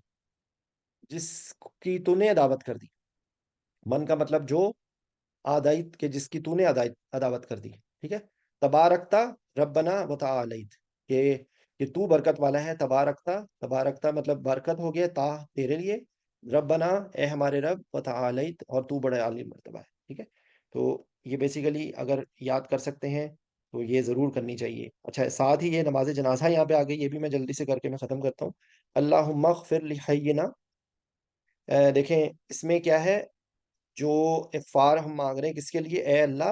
جس کی تو نے عداوت کر دی۔ من کا مطلب جو، آدائت کہ جس کی تو نے عداوت کر دی، ٹھیک ہے۔ تبارکتا ربنا وتعالیت، کہ تو برکت والا ہے، تبارکتا مطلب برکت ہو گیا، تا تیرے لیے، ربنا اے ہمارے رب، وتعالیت اور تو بڑے عالی مرتبہ ہے، ٹھیک ہے۔ تو یہ بیسیکلی اگر یاد کر سکتے ہیں تو یہ ضرور کرنی چاہیے۔ اچھا، ساتھ ہی یہ نماز جنازہ یہاں پہ آ گئی، یہ بھی میں جلدی سے کر کے میں ختم کرتا ہوں۔ اللہم اغفر لحینا، دیکھیں اس میں کیا ہے، جو اغفار ہم مانگ رہے ہیں کس کے لیے، اے اللہ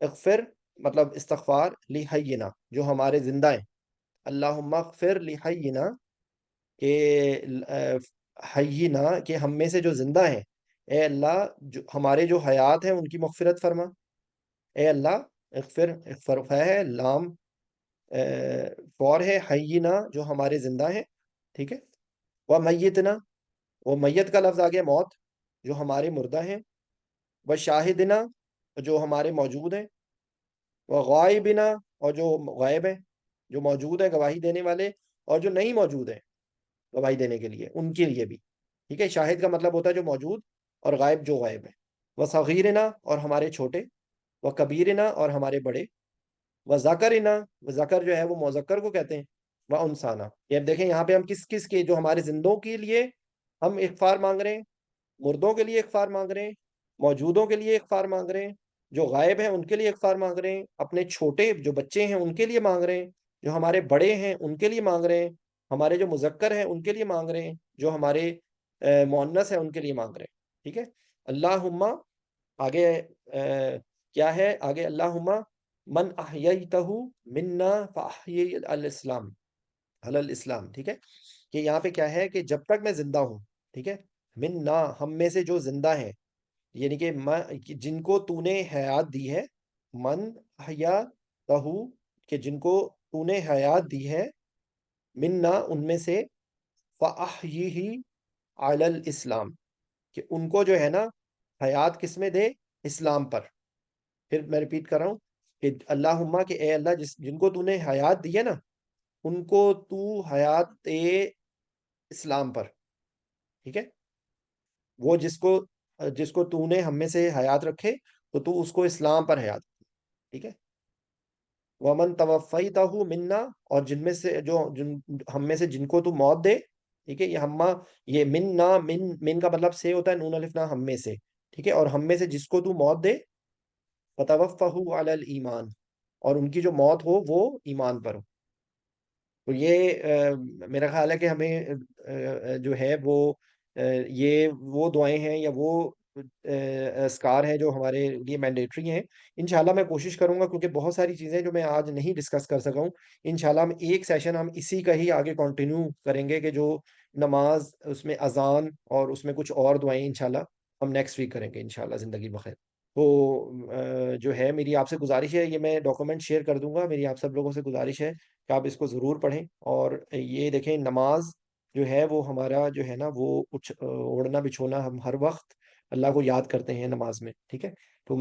اغفر مطلب استغفار، لحینا جو ہمارے زندہ ہیں، اللہم اغفر لحینا کہ حینا کہ ہم میں سے جو زندہ ہیں، اے اللہ ہمارے جو حیات ہیں ان کی مغفرت فرما، اے اللہ اغفر ہے لام فور ہے، حینا جو ہمارے زندہ ہیں، ٹھیک ہے۔ وہ میتنا، وہ میت کا لفظ آ گیا موت، جو ہمارے مردہ ہیں، وہ شاہدنا جو ہمارے موجود ہیں، وہ غائبنا اور جو غائب ہیں، جو موجود ہیں گواہی دینے والے، اور جو نہیں موجود ہیں گواہی دینے کے لیے، ان کے لیے بھی، ٹھیک ہے۔ شاہد کا مطلب ہوتا ہے جو موجود، اور غائب جو غائب ہے۔ وہ صغیرنا اور ہمارے چھوٹے، وہ کبیرنا اور ہمارے بڑے، وہ ذکرنا، وہ ذکر جو ہے وہ مذکر کو کہتے ہیں، وہ انسانا، یہ اب دیکھیں یہاں پہ ہم کس کس کے، جو ہمارے زندوں کے لیے ہم اغفار مانگ رہے ہیں، مردوں کے لیے اغفار مانگ رہے ہیں، موجودوں کے لیے اغفار مانگ رہے ہیں، جو غائب ہیں ان کے لیے اغفار مانگ رہے ہیں، اپنے چھوٹے جو بچے ہیں ان کے لیے مانگ رہے ہیں، جو ہمارے بڑے ہیں ان کے لیے مانگ رہے ہیں، ہمارے جو مذکر ہیں ان کے لیے مانگ رہے ہیں، جو ہمارے مؤنث ہیں ان کے لیے مانگ رہے ہیں، ٹھیک ہے۔ اللہم آگے کیا ہے آگے؟ اللہم من احییتہ منا فاحیی الاسلام، علی الاسلام، ٹھیک ہے؟ کہ یہاں پہ کیا ہے کہ جب تک میں زندہ ہوں، ٹھیک ہے، منا ہم میں سے جو زندہ ہیں، یعنی کہ کہ جن کو تو نے حیات دی ہے، من احیا تہو، کہ جن کو تو نے حیات دی ہے، منا ان میں سے، فاحیہ علی الاسلام، کہ ان کو جو ہے نا حیات کس میں دے؟ اسلام پر۔ پھر میں ریپیٹ کر رہا ہوں کہ اللہم، کہ اے اللہ جن کو تو نے حیات دی ہے نا، ان کو تو حیات دے اسلام پر، ٹھیک ہے؟ وہ جس کو تو نے ہم میں سے حیات رکھے، تو اس کو اسلام پر حیات، ٹھیک ہے؟ ومن توفیتہ منا، اور جن میں سے ہم میں سے جن کو تو موت دے، ٹھیک ہے؟ یہ ہما، یہ من کا مطلب سے ہوتا ہے، نون الف نہ ہم میں سے، ٹھیک ہے؟ اور ہم میں سے جس کو تو موت دے، فتوفہ علی الایمان، اور ان کی جو موت ہو وہ ایمان پر ہو۔ تو یہ میرا خیال ہے کہ ہمیں جو ہے وہ یہ وہ دعائیں ہیں یا وہ اسکار ہیں جو ہمارے لیے مینڈیٹری ہیں۔ انشاءاللہ میں کوشش کروں گا، کیونکہ بہت ساری چیزیں جو میں آج نہیں ڈسکس کر سکا ہوں، انشاءاللہ ہم ایک سیشن ہم اسی کا ہی آگے کنٹینیو کریں گے، کہ جو نماز، اس میں اذان اور اس میں کچھ اور دعائیں انشاءاللہ ہم نیکسٹ ویک کریں گے انشاءاللہ، زندگی بخیر۔ تو جو ہے میری آپ سے گزارش ہے، یہ میں ڈاکومنٹ شیئر کر دوں گا، میری آپ سب لوگوں سے گزارش ہے کہ آپ اس کو ضرور پڑھیں۔ اور یہ دیکھیں، نماز جو ہے وہ ہمارا جو ہے نا وہ اوڑھنا بچھونا، ہم ہر وقت اللہ کو یاد کرتے ہیں نماز میں، ٹھیک ہے؟ تو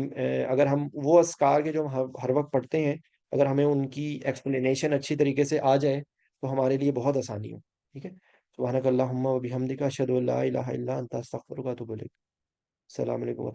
اگر ہم وہ اذکار کے جو ہم ہر وقت پڑھتے ہیں، اگر ہمیں ان کی ایکسپلینیشن اچھی طریقے سے آ جائے تو ہمارے لیے بہت آسانی ہو، ٹھیک ہے؟ سبحانک اللہم و بحمدک، اشہد ان لا الہ الا انت، استغفرک و اتوب الیک۔ السلام علیکم۔